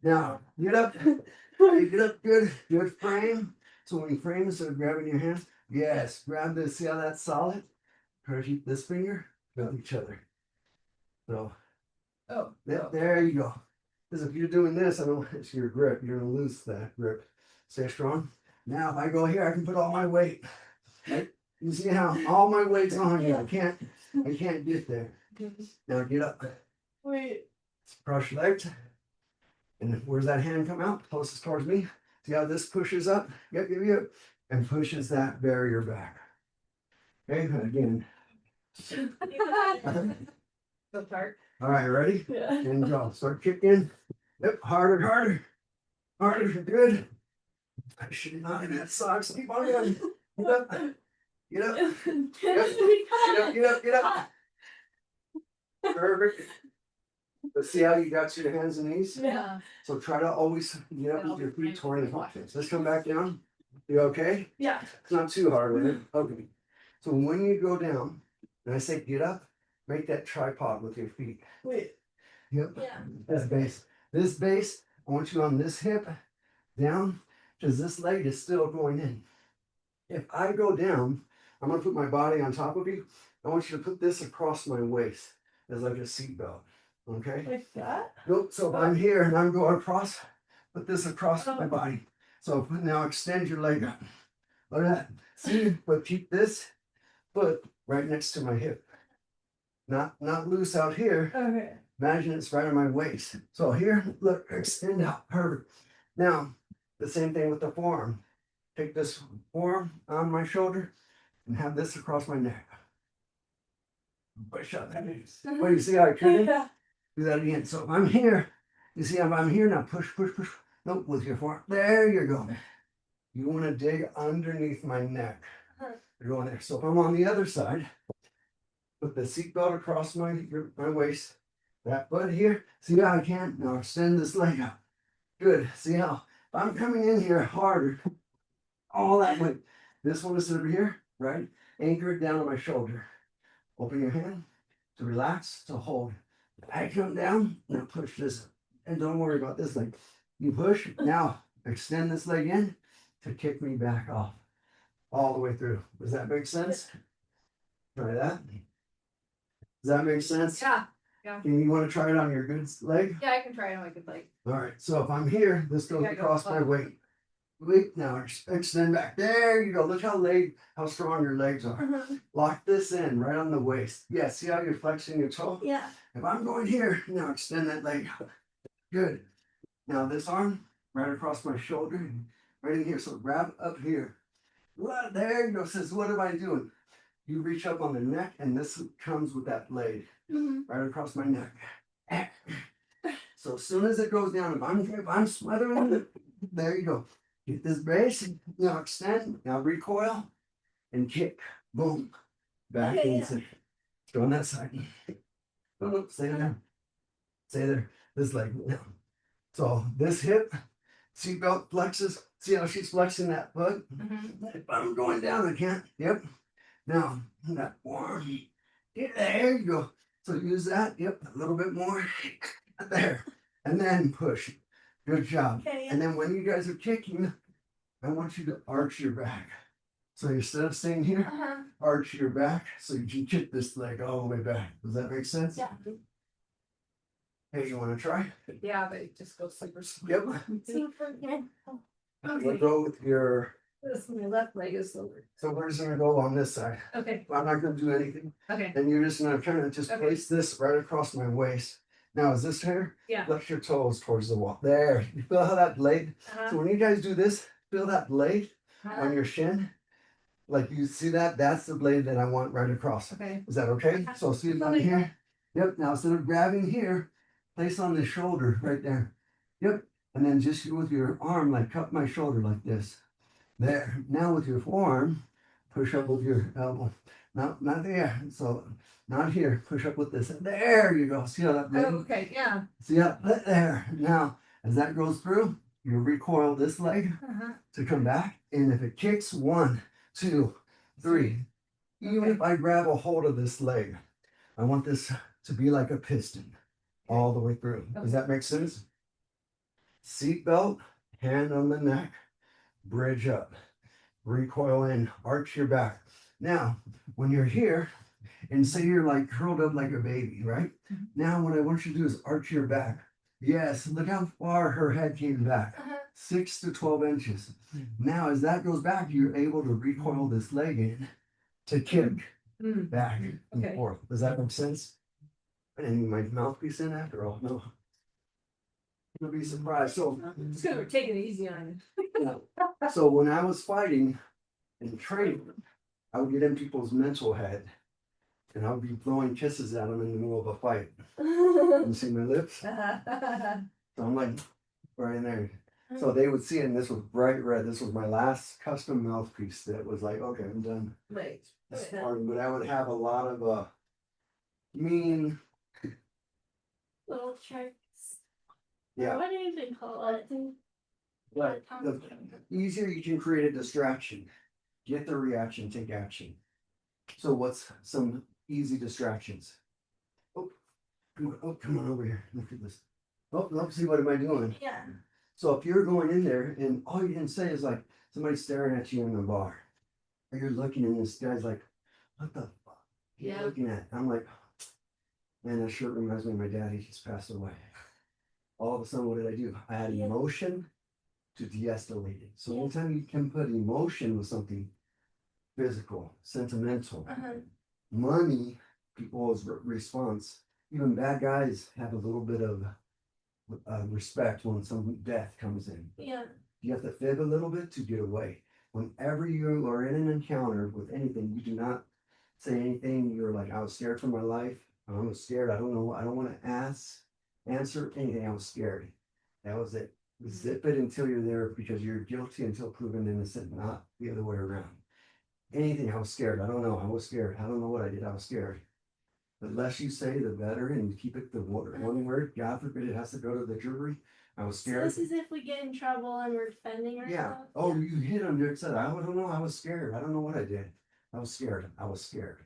Now, get up. Get up good. Good frame. So when you frame, instead of grabbing your hands, yes, grab this. See how that's solid? Keep this finger with each other. So, there you go. Because if you're doing this, I don't, it's your grip. You're going to lose that grip. Stay strong. Now, if I go here, I can put all my weight. Right? You see how all my weight's on you. I can't get there. Now get up. Wait. Cross your legs. And where's that hand come out? Closest towards me. See how this pushes up? Yep. And pushes that barrier back. Okay, again. So hard. All right, ready? Yeah. And go. Start kicking. Yep, harder. Good. I should not have had socks. Keep on going. Get up. Get up. Perfect. Let's see how you got to your hands and knees. Yeah. So try to always get up with your feet toward the offense. Let's come back down. You okay? Yeah. It's not too hard with it. Okay. So when you go down, and I say get up, make that tripod with your feet. Wait. Yep. Yeah. This base, I want you on this hip, down, because this leg is still going in. If I go down, I'm going to put my body on top of you. I want you to put this across my waist as like a seatbelt. Okay? Like that? Nope. So if I'm here and I'm going across, put this across my body. So now extend your leg up. Look at that. See, but keep this foot right next to my hip. Not loose out here. Okay. Imagine it's right on my waist. So here, look, extend out. Perfect. Now, the same thing with the forearm. Take this forearm on my shoulder and have this across my neck. Push up that knees. Well, you see how I couldn't? Yeah. Do that again. So if I'm here, you see if I'm here now, push, push, push. Nope, with your forearm. There you go. You want to dig underneath my neck. You're going there. So if I'm on the other side, put the seatbelt across my waist. That foot here. See how I can? Now extend this leg out. Good. See how if I'm coming in here harder, all that way. This one is over here, right? Anchor it down on my shoulder. Open your hand to relax, to hold. I come down, now push this. And don't worry about this leg. You push, now extend this leg in to kick me back off. All the way through. Does that make sense? Try that. Does that make sense? Yeah, And you want to try it on your good leg? yeah, I can try it on my good leg. All right. So if I'm here, this goes Yeah, go across my up. weight. Now extend back. There you go. Look how strong your legs are. Lock this in right on the waist. Yeah, see how you're flexing your toe? Yeah. If I'm going here, now extend that leg out. Good. Now this arm right across my shoulder, right in here. So grab up here. Well, there you go. Says, what am I doing? You reach up on the neck, and this comes with that blade right across my neck. So as soon as it goes down, if I'm smothering it, there you go. Get this base. Now extend. Now recoil and kick. Boom. Back Okay, into. Go on that side. Oh, no, stay there. Stay there. This leg. No. So this hip, seatbelt flexes. See how she's flexing that foot? If I'm going down, I can't. Yep. Now, that arm. Yeah, there you go. So use that. Yep. A little bit more. There. And then push. Good job. Okay. And then when you guys are kicking, I want you to arch your back. So instead of staying here, arch your back so you can kick this leg all the way back. Does that make sense? Yeah. Hey, you want to try? Yeah, but it just goes super slow. Yep. Super good. We'll go with your. This, my left leg is slower. So we're just gonna go on this side. Okay, I'm not gonna do anything. okay, And you're just gonna kind of just Okay. place this right across my waist. Now, is this here? yeah. Flex your toes towards the wall. There. You feel how that blade? So when you guys do this, feel that blade on your shin. Like you see that? That's the blade that I want right across. Okay, Is that okay? So see it on here? Yep. Now instead of grabbing here, place on the shoulder right there. Yep. And then just with your arm, like cup my shoulder like this. There. Now with your forearm, push up with your elbow. Not there. So not here. Push up with this. There you go. See how that blade? okay, yeah. See how there. Now, as that goes through, you recoil this leg to come back. And if it kicks 1, 2, 3, even Okay. if I grab a hold of this leg, I want this to be like a piston all the way through. Does that make sense? Seatbelt, hand on the neck, bridge up, recoil in, arch your back. Now, when you're here, and say you're like curled up like a baby, right? Now, what I want you to do is arch your back. Yes, look how far her head came back. 6 to 12 inches. Now, as that goes back, you're able to recoil this leg in to kick back and Okay. forth. Does that make sense? And my mouthpiece in after all? No. You'll be surprised. So, Just gonna take it easy on so when I was fighting and training, I would get in people's mental head and I would be blowing kisses at them in the middle of a fight. You see my lips? you. So I'm like, right in there. So they would see it, and this was bright red. This was my last custom mouthpiece that was like, okay, I'm done. Like, This part, but I would have a lot of mean, Little tricks. yeah, What do you even call it? like the easier you can create a distraction, get the reaction, take action. So what's some easy distractions? Oh, come on over here. Look at this. Oh, let's see, what am I doing? Yeah. So if you're going in there and all you can say is like somebody staring at you in the bar, or you're looking and this guy's like, what the fuck? You're Yeah. looking at. I'm like, man, that shirt reminds me of my dad. He just passed away. All of a sudden, what did I do? I had Yeah. emotion to de-escalate it. So Yeah. anytime you can put emotion with something physical, sentimental, money, people's response, even bad guys have a little bit of respect when some death comes in. Yeah. You have to fib a little bit to get away. Whenever you are in an encounter with anything, you do not say anything. You're like, I was scared for my life. I'm scared. I don't know. I don't want to ask. answer anything. I was scared. That was it. Zip it until you're there because you're guilty until proven innocent, not the other way around. Anything, I was scared. I don't know. I was scared. I don't know what I did. I was scared. The less you say, the better, and you keep it the one word. God forbid it has to go to the jury. I was So scared. this is if we get in trouble and we're defending Yeah. ourselves. Oh, you hit on your said. I don't know. I was scared. I don't know what I did. I was scared. I was scared.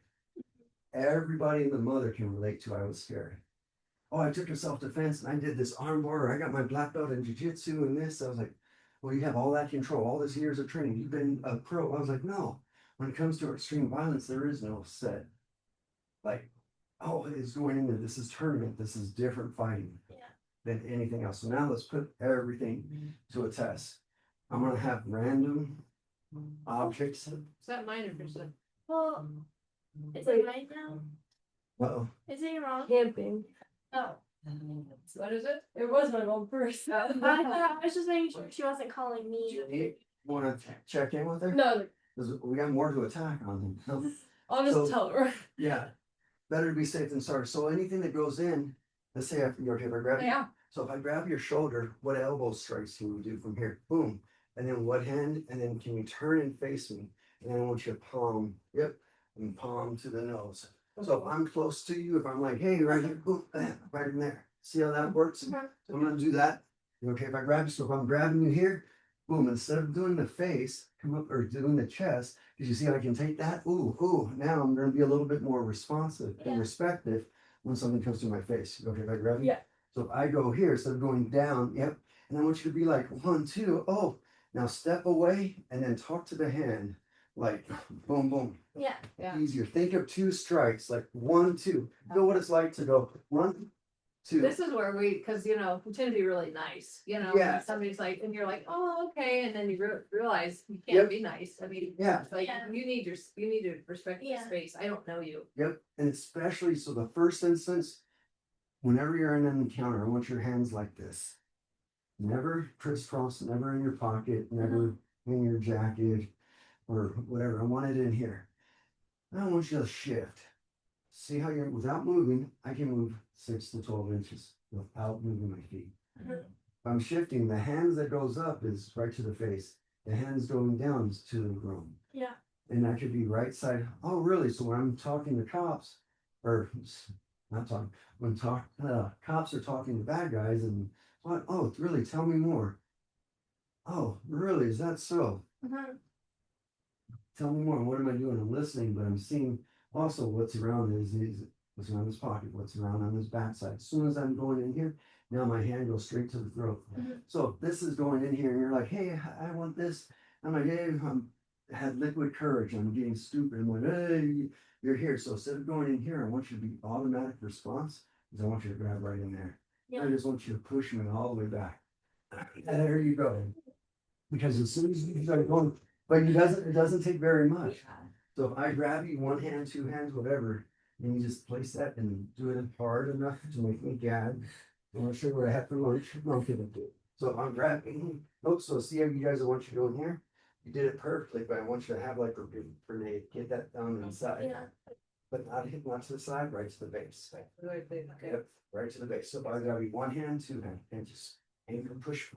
Everybody and the mother can relate to I was scared. Oh, I took a self-defense and I did this arm bar. I got my black belt in jiu-jitsu and this. I was like, well, you have all that control, all this years of training. You've been a pro. I was like, no. When it comes to extreme violence, there is no set. Like, oh, it's going into this is tournament. This is different fighting than anything else. So now let's put everything to a test. I'm gonna have random objects. Is that mine or percent? Well, is it right now? Uh-oh. Is it wrong? Camping. Oh. What is it? It was my own purse. I was just making sure she wasn't calling Do me. you need, wanna check in with her? No, Because we got more to attack on them. I'll just So- tell her. Yeah. Better to be safe than sorry. So anything that goes in, let's say if you're okay, if I grab you. Yeah. So if I grab your shoulder, what elbow strikes can we do from here? Boom. And then what hand? And then can you turn and face me? And then I want you to palm, yep, and palm to the nose. So if I'm close to you, if I'm like, hey, right here, boom, bam, right in there. See how that works? So I'm gonna do that. You okay if I grab you? So if I'm grabbing you here, boom, instead of doing the face, come up or doing the chest, because you see I can take that. Ooh, now I'm gonna be a little bit more responsive and Yeah. respective when something comes to my face. You okay if I grab you? Yeah. So if I go here, instead of going down, yep, and I want you to be like 1, 2, oh, now step away and then talk to the hand, like boom, boom. Yeah. Yeah. Easier. Think of 2 strikes, like 1, 2. Know what it's like to go 1, 2. This is where we tend to be really nice, Yeah. when somebody's like, and you're like, oh, okay, and then you realize you can't Yep. be nice. I mean, Yeah. like Yeah. you need to respect your Yeah. space. I don't know you. Yep. And especially so the first instance, whenever you're in an encounter, I want your hands like this. Never crisscross, never in your pocket, never in your jacket or whatever. I want it in here. I want you to shift. See how you're without moving, I can move 6 to 12 inches without moving my feet. If I'm shifting, the hands that goes up is right to the face. The hands going down is to the groin. Yeah. And that could be right side. Oh, really? So when I'm talking to cops, or not talking, when cops are talking to bad guys and what? Oh, really? Tell me more. Oh, really? Is that so? Mhm. Tell me more. What am I doing? I'm listening, but I'm seeing also what's around what's around his pocket, what's around on his backside. As soon as I'm going in here, now my hand goes straight to the throat. Mhm. So this is going in here, and you're like, hey, I want this. I'm like, hey, I had liquid courage. I'm getting stupid. I'm like, hey, you're here. So instead of going in here, I want you to be automatic response. Is I want you to grab right in there. Yeah. I just want you to push me all the way back. There you go. Because as soon as you start going, but it doesn't take very much. So if I grab you 1 hand, 2 hands, whatever, and you just place that and do it hard enough to make me gag. I'm not sure what I have for lunch. No, I'm kidding. So if I'm grabbing, so see how you guys, I want you to go in here. You did it perfectly, but I want you to have like a grenade, get that down inside, Yeah. but not to the side, right to the base. Okay. Yep, right to the base. So if I grab you 1 hand, 2 hand, and just aim and push.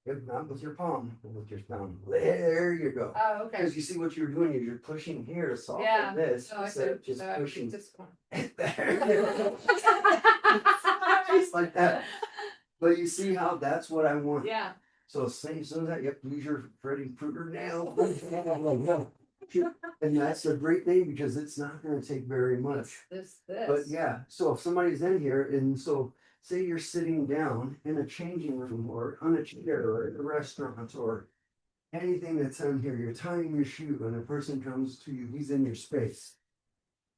Yep, not with your palm, but with your thumb. There you go. Oh, okay. Because you see what you're doing is you're pushing here to soften Yeah. this So I instead of said, just so I pushing just one. there. You go. Just like that. But you see how that's what I want. Yeah. So same as that, yep, use your Freddy Krueger nail. And that's a great thing because it's not gonna take very much. This. But yeah, so if somebody's in here and so say you're sitting down in a changing room or on a chair or in a restaurant or anything that's in here, you're tying your shoe and a person comes to you, he's in your space.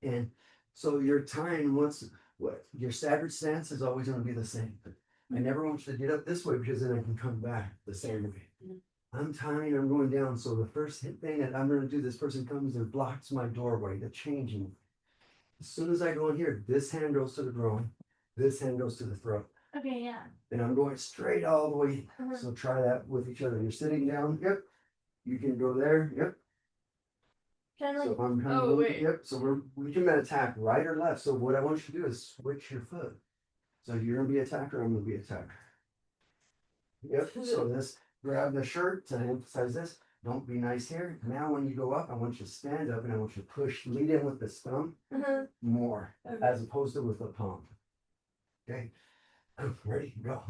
And so you're tying what your staggered stance is always gonna be the same. I never want you to get up this way because then I can come back the same way. Yeah. I'm tying, I'm going down. So the first thing that I'm gonna do, this person comes and blocks my doorway, the changing. As soon as I go in here, this hand goes to the groin, this hand goes to the throat. Okay, yeah. And I'm going straight all the way. Mhm. So try that with each other. You're sitting down, yep. You can go there, yep. Kind of So like, if I'm kind of, Oh, wait. yep. So we can attack right or left. So what I want you to do is switch your foot. So you're gonna be attacker, I'm gonna be attacker. Yep, so this, grab the shirt to emphasize this, don't be nice here. Now when you go up, I want you to stand up and I want you to push, lead in with the thumb more, Okay. as opposed to with the palm. Okay, ready, go.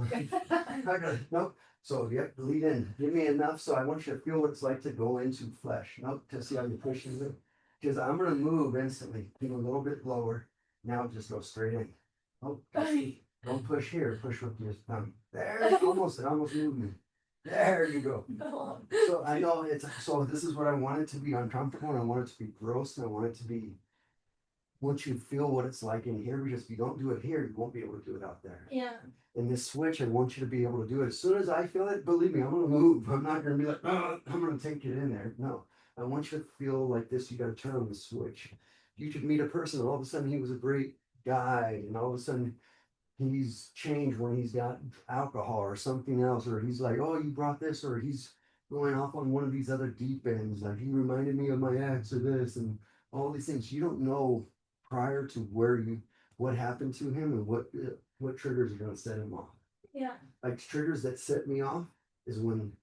I got it, nope, so yep, lead in, give me enough, so I want you to feel what it's like to go into flesh, nope, to see how you're pushing it. Because I'm gonna move instantly, feel a little bit lower, now just go straight in. Oh, don't push here, push with your thumb. There, it almost moved me. There you go. So I know so this is what I want it to be uncomfortable and I want it to be gross and I want it to be, once you feel what it's like in here, because if you don't do it here, you won't be able to do it out there. Yeah. In this switch, I want you to be able to do it. As soon as I feel it, believe me, I'm gonna move. I'm not gonna be like, oh, I'm gonna take it in there. No, I want you to feel like this. You gotta turn on the switch. You could meet a person, and all of a sudden he was a great guy, and all of a sudden he's changed when he's got alcohol or something else, or he's like, oh, you brought this, or he's going off on one of these other deep ends. Like he reminded me of my ex or this, and all these things. You don't know prior to what happened to him and what triggers are going to set him off. Yeah. Like triggers that set me off is when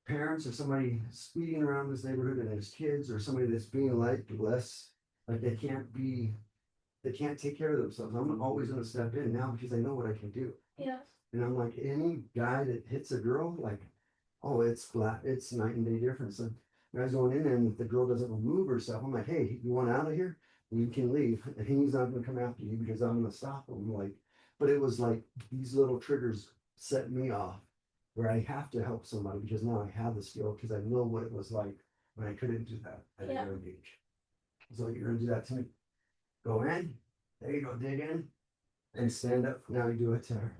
parents or somebody speeding around this neighborhood and there's kids or somebody that's being like less, like they can't take care of themselves. I'm always going to step in now because I know what I can do. Yeah. And I'm like, any guy that hits a girl, like, oh, it's night and day difference. And guys going in there and if the girl doesn't remove herself, I'm like, hey, you want out of here? You can leave. And he's not gonna come after you because I'm gonna stop him. Like, but it was like these little triggers set me off where I have to help somebody because now I have the skill because I know what it was like when I couldn't do that at a Yeah. young age. So you're gonna do that to me. Go in, there you go, dig in, and stand up. Now you do it to her.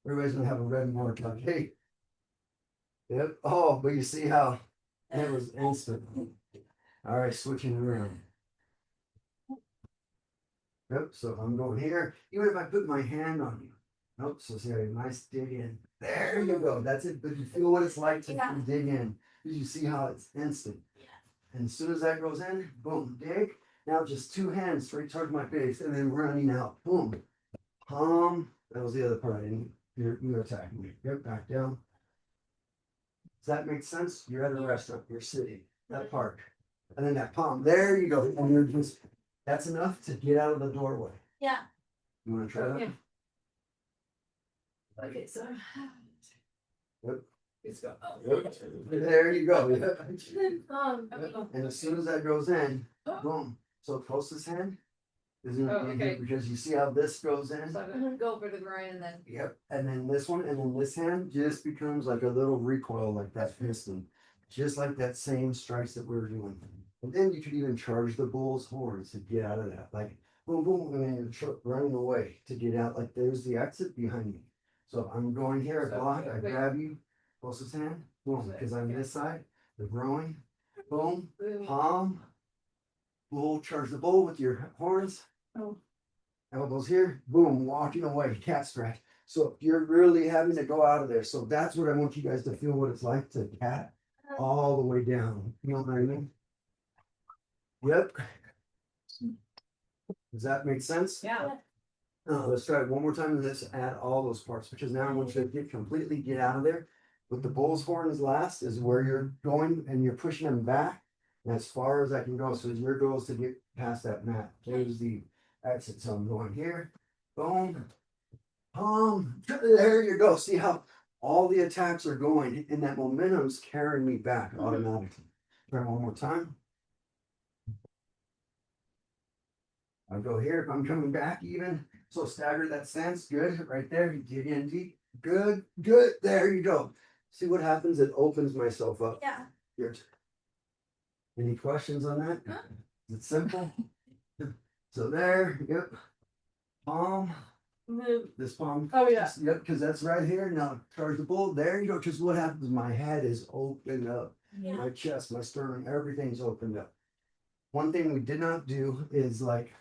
Everybody's gonna have a red mark like, hey. Yep. Oh, but you see how it was instant. All right, switching around. Yep, so if I'm going here, even if I put my hand on you. Nope, so see a nice dig in. There you go. That's it. But you feel what it's like to Yeah. dig in. You see how it's instant. Yeah. And as soon as that goes in, boom, dig. Now just two hands straight towards my face and then running out. Boom. Palm. That was the other part I didn't. You're attacking me. Yep, back down. Does that make sense? You're at a restaurant, you're sitting, that part. And then that palm, there you go. And you're just, that's enough to get out of the doorway. Yeah. You wanna try that? Yeah. Okay, so. Yep. Let's go. Yep. There you go. Yep. Um. And as soon as that goes in, boom. So closest hand is gonna Oh, be okay. here because you see how this goes in? So I'm gonna go for the groin and then. Yep, and then this one, and then this hand just becomes like a little recoil like that piston. Just like that same strikes that we were doing. And then you could even charge the bull's horns to get out of that. Like boom, boom, and then you're running away to get out. Like there's the exit behind me. So if I'm going here, So, block, I wait. grab you, closest hand, boom, because I'm this side, the growing, boom, palm, bull, charge the bull with your horns. Oh. Elbows here, boom, walking away, cat scratch. So you're really having to go out of there. So that's what I want you guys to feel what it's like to cat all the way down. You know what I mean? Yep. Does that make sense? Yeah. Let's try it one more time and let's add all those parts because now I want you to completely get out of there. With the bull's horn is last is where you're going and you're pushing them back as far as I can go. So your goal is to get past that mat. There's the exit. So I'm going here. Boom. Boom. There you go. See how all the attacks are going and that momentum's carrying me back automatically. Try one more time. I'll go here if I'm coming back even. So stagger that stance. Good. Right there. You dig in deep. Good. Good. There you go. See what happens? It opens myself up. Yeah. Good. Any questions on that? Is it simple? So there. Yep. Palm. This palm. Oh, yeah. Yep. Because that's right here. Now charge the bull. There you go. Because what happens? My head is opened up. Yeah. My chest, my sternum, everything's opened up. One thing we did not do is like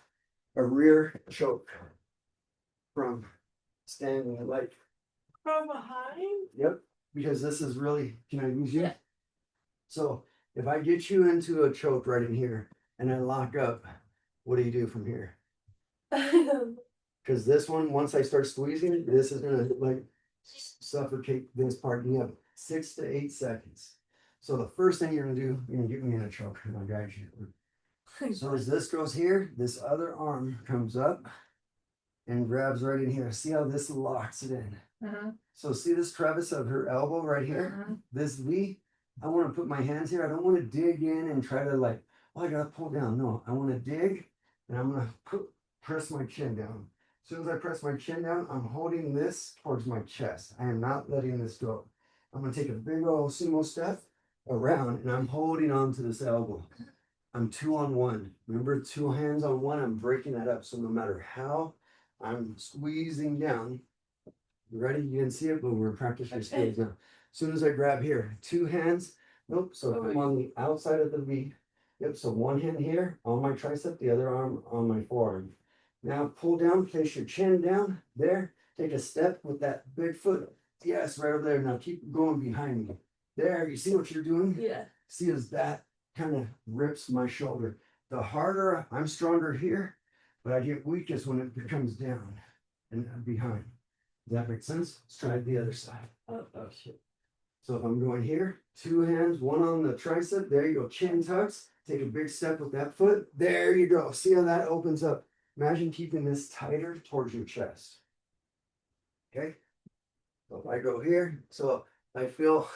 a rear choke from standing like. From behind? Yep, because this is really, can I use you? Yeah. So if I get you into a choke right in here and I lock up, what do you do from here? Cause this one, once I start squeezing, this is gonna like suffocate this part. You have 6 to 8 seconds. So the first thing you're gonna do, you're gonna get me in a choke, and I'll guide you. So as this goes here, this other arm comes up and grabs right in here. See how this locks it in? Uh-huh. So see this crevice of her elbow right here? Uh-huh. This V, I want to put my hands here. I don't want to dig in and try to like, oh, I gotta pull down. No, I want to dig and I'm gonna press my chin down. As soon as I press my chin down, I'm holding this towards my chest. I am not letting this go. I'm gonna take a big old sumo step around and I'm holding on to this elbow. I'm 2 on 1. Remember, 2 hands on 1. I'm breaking that up. So no matter how I'm squeezing down, you ready? You didn't see it, but we're practicing your skills now. As soon as I grab here, 2 hands. Nope. So I'm on the outside of the V. Yep. So 1 hand here on my tricep, the other arm on my forearm. Now pull down, place your chin down there. Take a step with that big foot. Yes, right over there. Now keep going behind me. There. You see what you're doing? Yeah. See as that kind of rips my shoulder. The harder I'm stronger here, but I get weakest when it comes down and behind. Does that make sense? Let's try the other side. Oh shit. So if I'm going here, 2 hands, 1 on the tricep, there you go, chin tucks, take a big step with that foot, there you go. See how that opens up? Imagine keeping this tighter towards your chest. Okay? So if I go here, so I feel,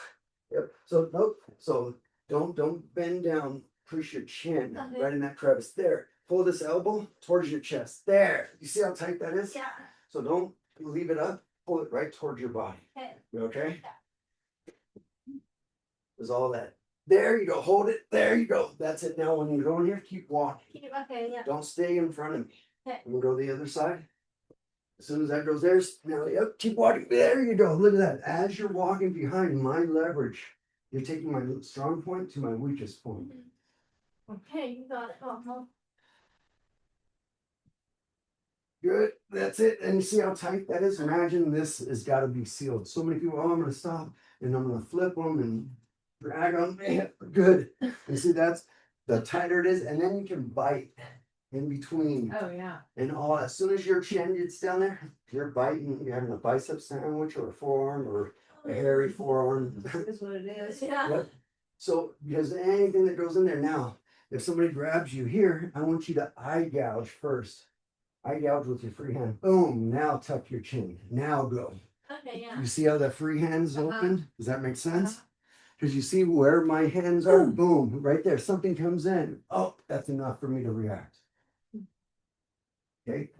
yep, so nope, so don't bend down, push your chin Okay. right in that crevice, there. Pull this elbow towards your chest, there. You see how tight that is? Yeah. So don't leave it up, pull it right towards your body. Okay. You okay? Is all that. There you go, hold it, there you go. That's it. Now when you go in here, keep walking. Okay, yeah. Don't stay in front of me. Okay. We'll go the other side. As soon as that goes there, now, yep, keep walking. There you go. Look at that. As you're walking behind my leverage, you're taking my strong point to my weakest point. Okay, you got it. Good. That's it. And you see how tight that is? Imagine this has got to be sealed. So many people, oh, I'm going to stop and I'm going to flip them and drag them. Good. You see, that's the tighter it is. And then you can bite in between. Oh, yeah. And all as soon as your chin gets down there, you're biting, you're having a bicep sandwich or a forearm or a hairy forearm. Is what it is. Yeah. Yep. So because anything that goes in there now, if somebody grabs you here, I want you to eye gouge first. Eye gouge with your free hand. Boom. Now tuck your chin. Now go. Okay, yeah. You see how that free hand's Uh-huh. open? Does that make sense? Because you see where my hands are? Boom. Right there. Something comes in. Oh, that's enough for me to react. Okay.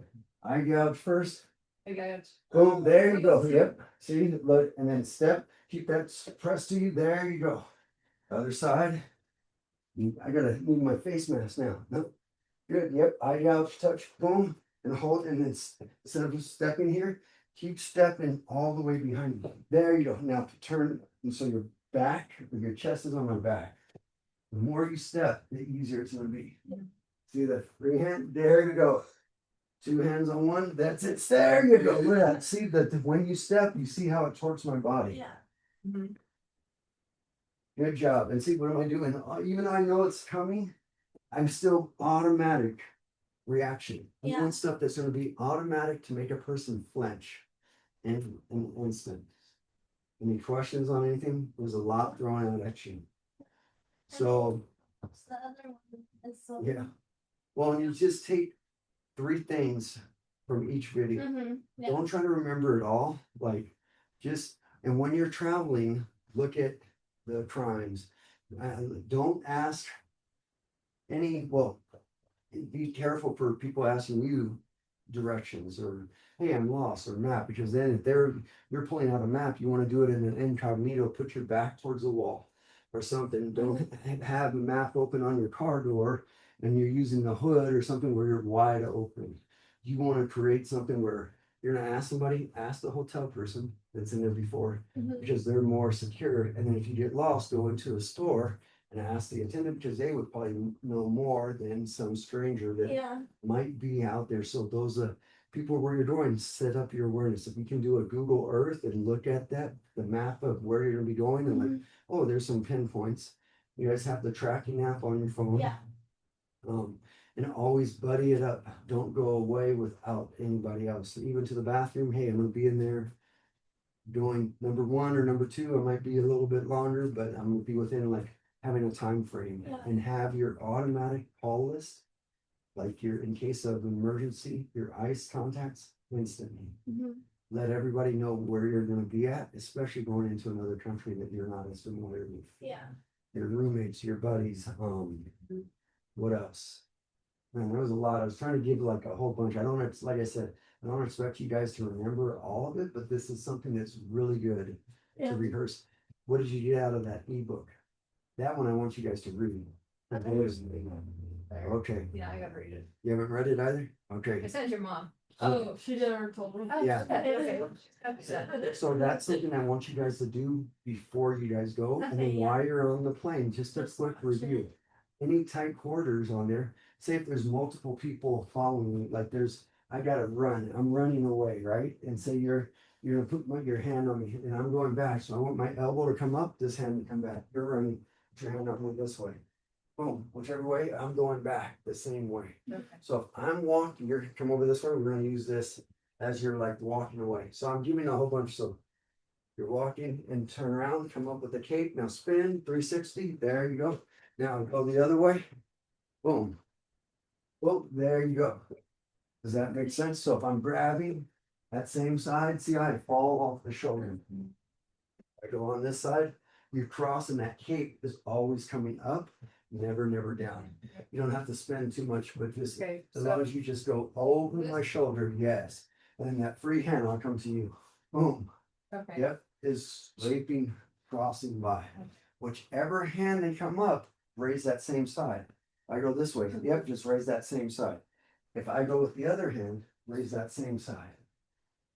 Eye gouge first. I got it. Boom, there you go. Yep. See, look, and then step. Keep that pressed to you. There you go. Other side. I gotta move my face mask now. Nope. Good. Yep. Eye gouge, touch. Boom, and hold. And then instead of stepping here, keep stepping all the way behind you. There you go. Now turn, and so your back, your chest is on my back. The more you step, the easier it's gonna be. See the free hand? There you go. 2 hands on 1. That's it. There you go. Look at that. See that when you step, you see how it torques my body. Yeah. Mhm. Good job. And see what am I doing? Even though I know it's coming, I'm still automatic reaction. I'm Yeah. doing stuff that's going to be automatic to make a person flinch in an instant. Any questions on anything? There's a lot thrown out at you. So The other one is so. yeah. Well, and you just take 3 things from each video. Yeah. Don't try to remember it all. Like just, and when you're traveling, look at the crimes. Don't ask well, be careful for people asking you directions or, hey, I'm lost or map, because then if you're pulling out a map, you want to do it in an incognito, put your back towards the wall or something. Don't have a map open on your car door and you're using the hood or something where you're wide open. You want to create something where you're gonna ask somebody, ask the hotel person that's in there before, because they're more secure. And then if you get lost, go into a store and ask the attendant, because they would probably know more than some stranger that Yeah. might be out there. So those people where you're going, set up your awareness. If you can do a Google Earth and look at that, the map of where you're gonna be going, and like, oh, there's some pinpoints. You guys have the tracking app on your phone. Yeah. And always buddy it up. Don't go away without anybody else. Even to the bathroom, hey, I'm gonna be in there doing number one or number two. I might be a little bit longer, but I'm gonna be within like having a time frame Yeah. and have your automatic call list. Like your, in case of emergency, your ice contacts instantly. Mhm. Let everybody know where you're gonna be at, especially going into another country that you're not as familiar with. Yeah. Your roommates, your buddies, what else? Man, there was a lot. I was trying to give like a whole bunch. I don't, like I said, I don't expect you guys to remember all of it, but this is something that's really good Yeah. to rehearse. What did you get out of that ebook? That one I want you guys to read. Okay, Yeah, I gotta read it. you haven't read it either? Okay. I sent your mom. Oh, she never told me. Oh, Yeah. okay, okay. So that's something I want you guys to do before you guys go, and then Okay, yeah. while you're on the plane, just a Just quick watch it. review. Any tight quarters on there, say if there's multiple people following me, like I gotta run, I'm running away, right? And say you're gonna put your hand on me and I'm going back, so I want my elbow to come up, this hand to come back, you're running, put your hand up move this way. Boom, whichever way, I'm going back the same way. Okay. So if I'm walking, you're come over this way, we're gonna use this as you're like walking away. So I'm giving a whole bunch, so you're walking and turn around, come up with the cape, now spin 360, there you go. Now go the other way, boom. Well, there you go. Does that make sense? So if I'm grabbing that same side, see how I fall off the shoulder. I go on this side, you're crossing, that cape is always coming up, never down. You don't have to spend too much, but just Okay, as long so, as you just go over my shoulder, yes. And then that free hand, I'll come to you. Boom. okay. Yep, is scraping, crossing by. Whichever hand they come up, raise that same side. I go this way, yep, just raise that same side. If I go with the other hand, raise that same side.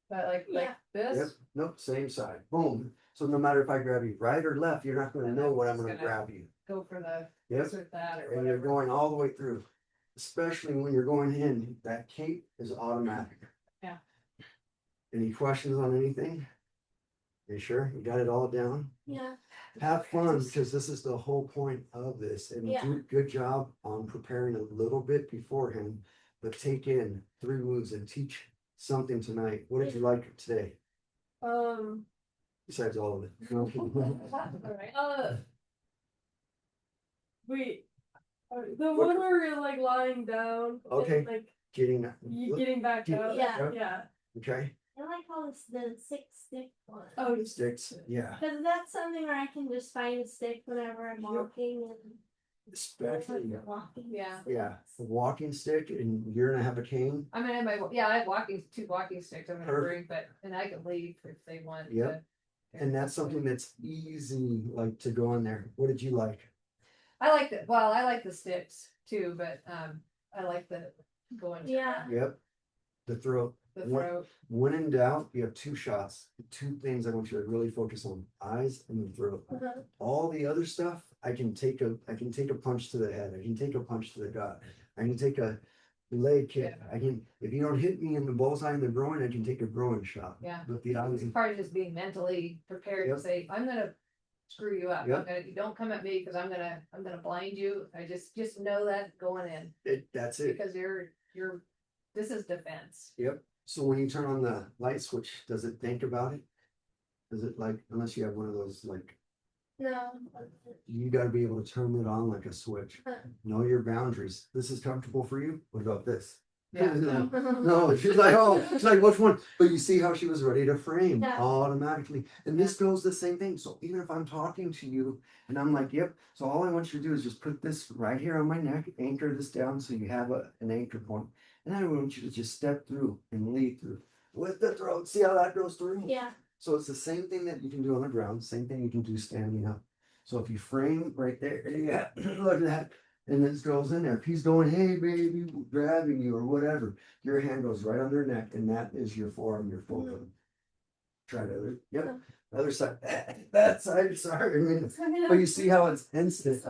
But like Yeah. Yep, this, nope, same side, boom. So no matter if I grab you right or left, you're not gonna And know I'm what I'm just gonna gonna- grab you. go for the, Yep, this or that or and you're whatever. going all the way through. Especially when you're going in, that cape is automatic. Yeah. Any questions on anything? You sure? You got it all down? Yeah. Have fun, because this is the whole point of this, and Yeah. do a good job on preparing a little bit beforehand. But take in 3 moves and teach something tonight. What did you like today, besides all of it? Alright. Wait. The one where you're like lying down. Okay. And, like Getting, you getting back up. Yeah. Yeah. okay, I like how it's the 6-stick one. Oh, you sticks, yeah, Cause that's something where I can just find a stick whenever I'm walking and. especially, Walking. Yeah. yeah, a walking stick, and you're gonna have a cane. I mean, I have two walking sticks I'm gonna Perfect. bring, but, and I can leave if they want to. Yep. And that's something that's easy, like to go on there. What did you like? I like the sticks too, but, I like the going. Yeah. Yep. The throat. The What- throat, When in doubt, you have 2 shots. 2 things I want you to really focus on: eyes and the throat. Uh-huh. All the other stuff, I can take a punch to the head. I can take a punch to the gut. I can take a leg kick. I can, if you don't hit me in the bullseye in the groin, I can take a groin shot. yeah. But the eyes, Part of just being mentally prepared to Yep. say, I'm gonna screw you up. Yep. You don't come at me because I'm gonna blind you. I just know that going in that's it. because this is defense. Yep. So when you turn on the light switch, does it think about it? Does it like, unless you have one of those, like, No. you gotta be able to turn it on like a switch. Know your boundaries. This is comfortable for you? What about this? Yeah. No, she's like, oh, she's like, which one? But you see how she was ready to frame Yeah. automatically. And this goes the same thing. So even if I'm talking to you and I'm like, yep, so all I want you to do is just put this right here on my neck, anchor this down so you have an anchor point. And I want you to just step through and lead through with the throat. See how that goes through? Yeah. So it's the same thing that you can do on the ground, same thing you can do standing up. So if you frame right there, yeah, look at that. And this goes in there. If he's going, hey baby, grabbing you or whatever, your hand goes right on their neck, and that is your forearm, your forearm. Try the other, yep, other side. That side, sorry. I mean, but you see how it's instant.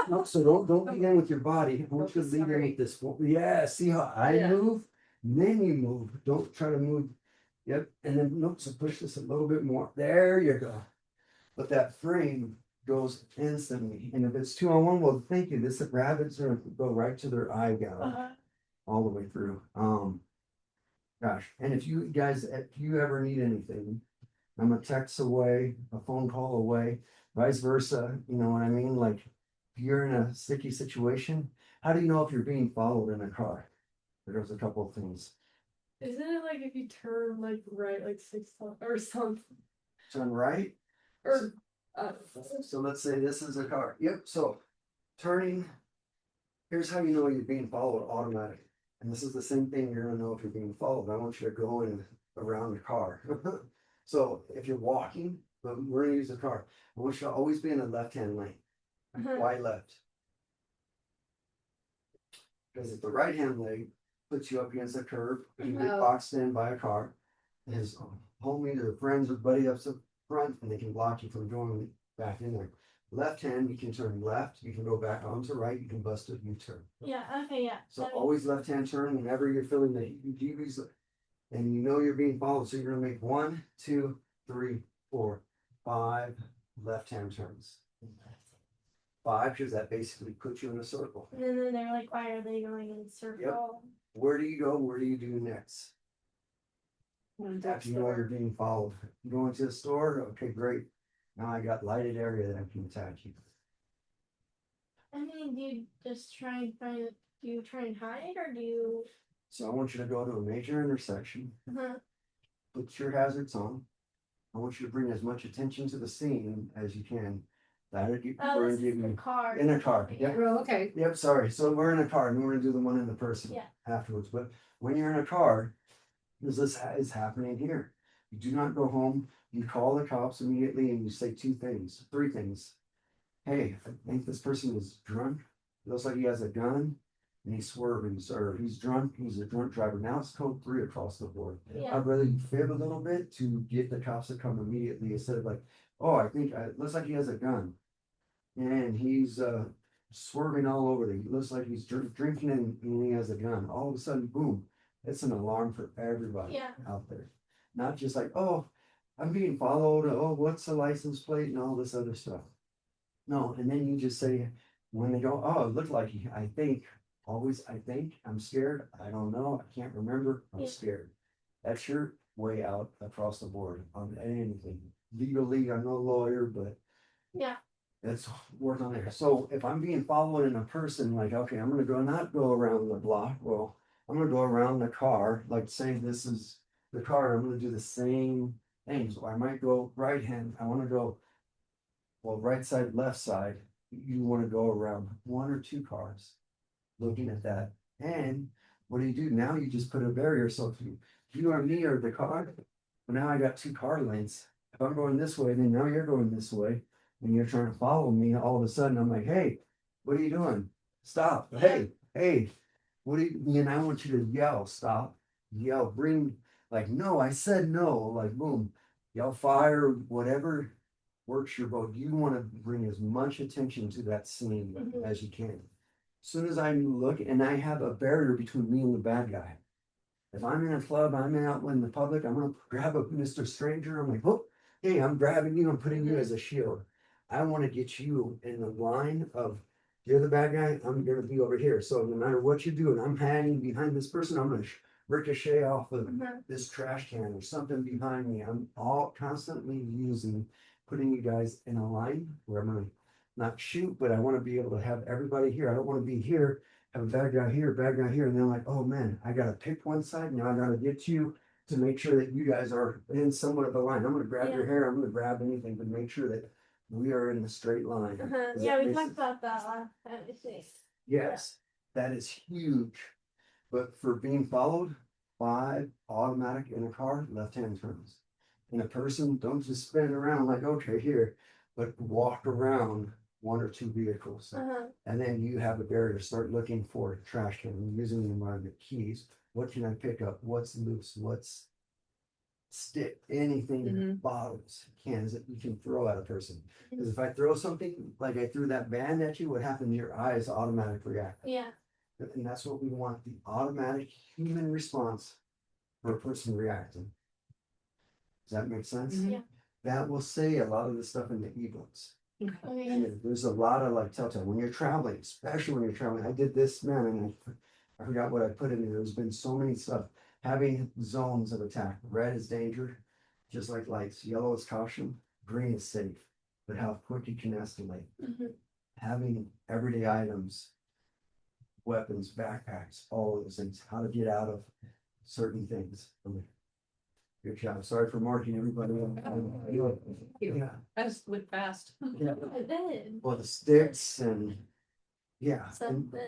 No, so don't begin with your body. I want you to lead in with this. Yeah, see how I Yeah. move, then you move. Don't try to move. Yep, and then nope. So push this a little bit more. There you go. But that frame goes instantly. And if it's 2-on-1, well, thank you. This rabbits are go right to their eye gouge all the way through. Gosh, and if you guys, if you ever need anything, I'm a text away, a phone call away, vice versa. You know what I mean? Like, if you're in a sticky situation, how do you know if you're being followed in a car? There's a couple of things. Isn't it like if you turn like right like 6 times or something? Turn right. Or So let's say this is a car. Yep. So turning, here's how you know you're being followed automatic. And this is the same thing you're gonna know if you're being followed. I want you to go in around the car. So if you're walking, but we're gonna use the car. I want you to always be in the left-hand lane. Why left? Because if the right-hand lane puts you up against a curb, you get Oh. boxed in by a car, his homie or friends or buddy up the front, and they can block you from going back in there. Left hand, you can turn left, you can go back onto right, you can bust a U-turn. Yeah, okay, yeah. So always left hand turn whenever you're feeling the heebie-jeebies and you know you're being followed. So you're gonna make 1, 2, 3, 4, 5 left hand turns. 5, because that basically puts you in a circle. And then they're like, why are they going in a circle? Where do you go? Where do you do next? After you know you're being followed. You go into the store, okay, great. Now I got lighted area that I can attack you. I mean, do you just try and find, do you try and hide or do you? So I want you to go to a major intersection, put your hazards on. I want you to bring as much attention to the scene as you can. That'll give Oh, we're this gonna is give the you car. in a car. Yep. Oh, okay. Yep, sorry. So we're in a car and we're gonna do the one in the person Yeah. afterwards. But when you're in a car, this is happening here. You do not go home. You call the cops immediately and you say 2 things, 3 things. Hey, I think this person is drunk. It looks like he has a gun and he's swerving, or he's drunk. He's a drunk driver. Now it's code 3 across the board. Yeah. I'd rather you fib a little bit to get the cops to come immediately instead of like, oh, I think it looks like he has a gun and he's swerving all over. He looks like he's drinking and he has a gun. All of a sudden, boom, it's an alarm for everybody Yeah. out there. Not just like, oh, I'm being followed. Oh, what's the license plate and all this other stuff. No, and then you just say when they go, oh, it looked like I think, always I think, I'm scared. I don't know. I can't remember. I'm Yeah. scared. That's your way out across the board on anything. Legally, I'm no lawyer, but Yeah. that's work on there. So if I'm being followed in a person, like, okay, I'm gonna go not go around the block. Well, I'm gonna go around the car, like say this is the car, I'm gonna do the same thing. So I might go right hand, I wanna go, well, right side, left side, you wanna go around 1 or 2 cars. Looking at that. And what do? Now you just put a barrier. So if you or me or the car, well, now I got 2 car lanes. If I'm going this way, then now you're going this way and you're trying to follow me, all of a sudden I'm like, hey, what are you doing? Stop. Hey, what do you, and I want you to yell, stop, yell, bring, like, no, I said no, like, boom, yell fire, whatever works your boat. You want to bring as much attention to that scene as you can. As soon as I look, and I have a barrier between me and the bad guy. If I'm in a club, I'm out in the public, I'm gonna grab a Mr. Stranger, I'm like, oh, hey, I'm grabbing you, I'm putting you as a shield. I wanna get you in the line of, you're the bad guy, I'm gonna be over here. So no matter what you do, and I'm hanging behind this person, I'm gonna ricochet off of this trash can or something behind me. I'm all constantly putting you guys in a line where I'm gonna not shoot, but I wanna be able to have everybody here. I don't wanna be here, have a bad guy here, and they're like, oh man, I gotta pick one side, now I gotta get you to make sure that you guys are in somewhat of a line. I'm gonna grab your hair, I'm gonna grab anything to make sure that we are in a straight line. Does Yeah, that we make talked sense? about that last time. I think. Yes, that is huge. But for being followed, 5 automatic in a car, left-hand turns. In a person, don't just spin around like, okay, here, but walk around 1 or 2 vehicles. And then you have a barrier, start looking for trash can, using the environment keys. What can I pick up? What's loose? What's stick? Anything, bottles, cans that you can throw at a person. Because if I throw something, like I threw that band at you, what happens? Your eyes automatically react. Yeah. And that's what we want, the automatic human response for a person reacting. Does that make sense? Mhm. Yeah. That will say a lot of the stuff in the ebooks. Okay. There's a lot of like telltale when you're traveling, especially when you're traveling. I did this, man, and I forgot what I put in there. There's been so many stuff. Having zones of attack. Red is danger, just like lights. Yellow is caution. Green is safe, but how quick you can escalate. Mhm. Having everyday items, weapons, backpacks, all of those things. How to get out of certain things. Good job. Sorry for marking everybody. Yeah. I just went fast. Yeah. I did. Well, the sticks and yeah, and Something.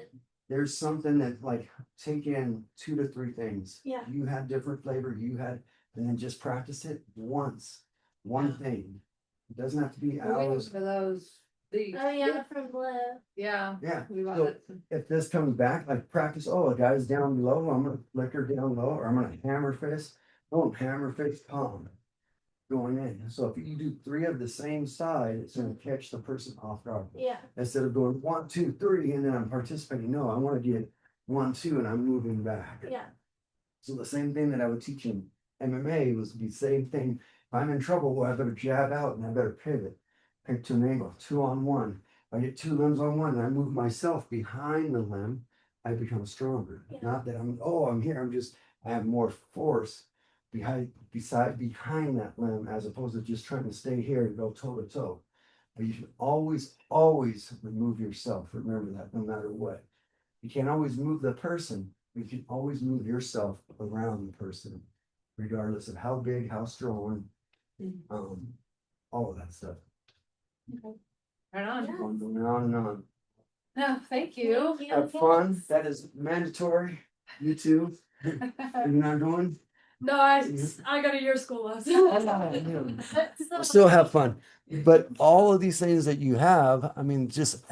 there's something that like take in 2 to 3 things. Yeah. You had different flavor, and then just practice it once. One thing. It doesn't have to be Well, we hours. looked for those, these, Oh yeah, from Blue. yeah. Yeah. We bought So it. if this comes back, like practice, oh, a guy's down below, I'm gonna flicker down low, or I'm gonna hammer fist. Oh, hammer fist palm going in. So if you do 3 of the same side, it's gonna catch the person off guard. Yeah. Instead of going 1, 2, 3, and then I'm participating. No, I want to get 1, 2, and I'm moving back. Yeah. So the same thing that I would teach in MMA was the same thing. If I'm in trouble, well, I better jab out and I better pivot. Pick to an angle, 2 on 1. If I get 2 limbs on 1 and I move myself behind the limb, I become stronger. Yeah. Not that I'm here, I have more force behind that limb as opposed to just trying to stay here and go toe to toe. But you should always remove yourself. Remember that no matter what. You can't always move the person, but you can always move yourself around the person, regardless of how big, how strong, all of that stuff. Right on. Yeah. Going on and on. No, thank you. Thank you. Have fun. That is mandatory. You too. You're not doing? No, I got a year of school left. Still have fun. But all of these things that you have, I mean, just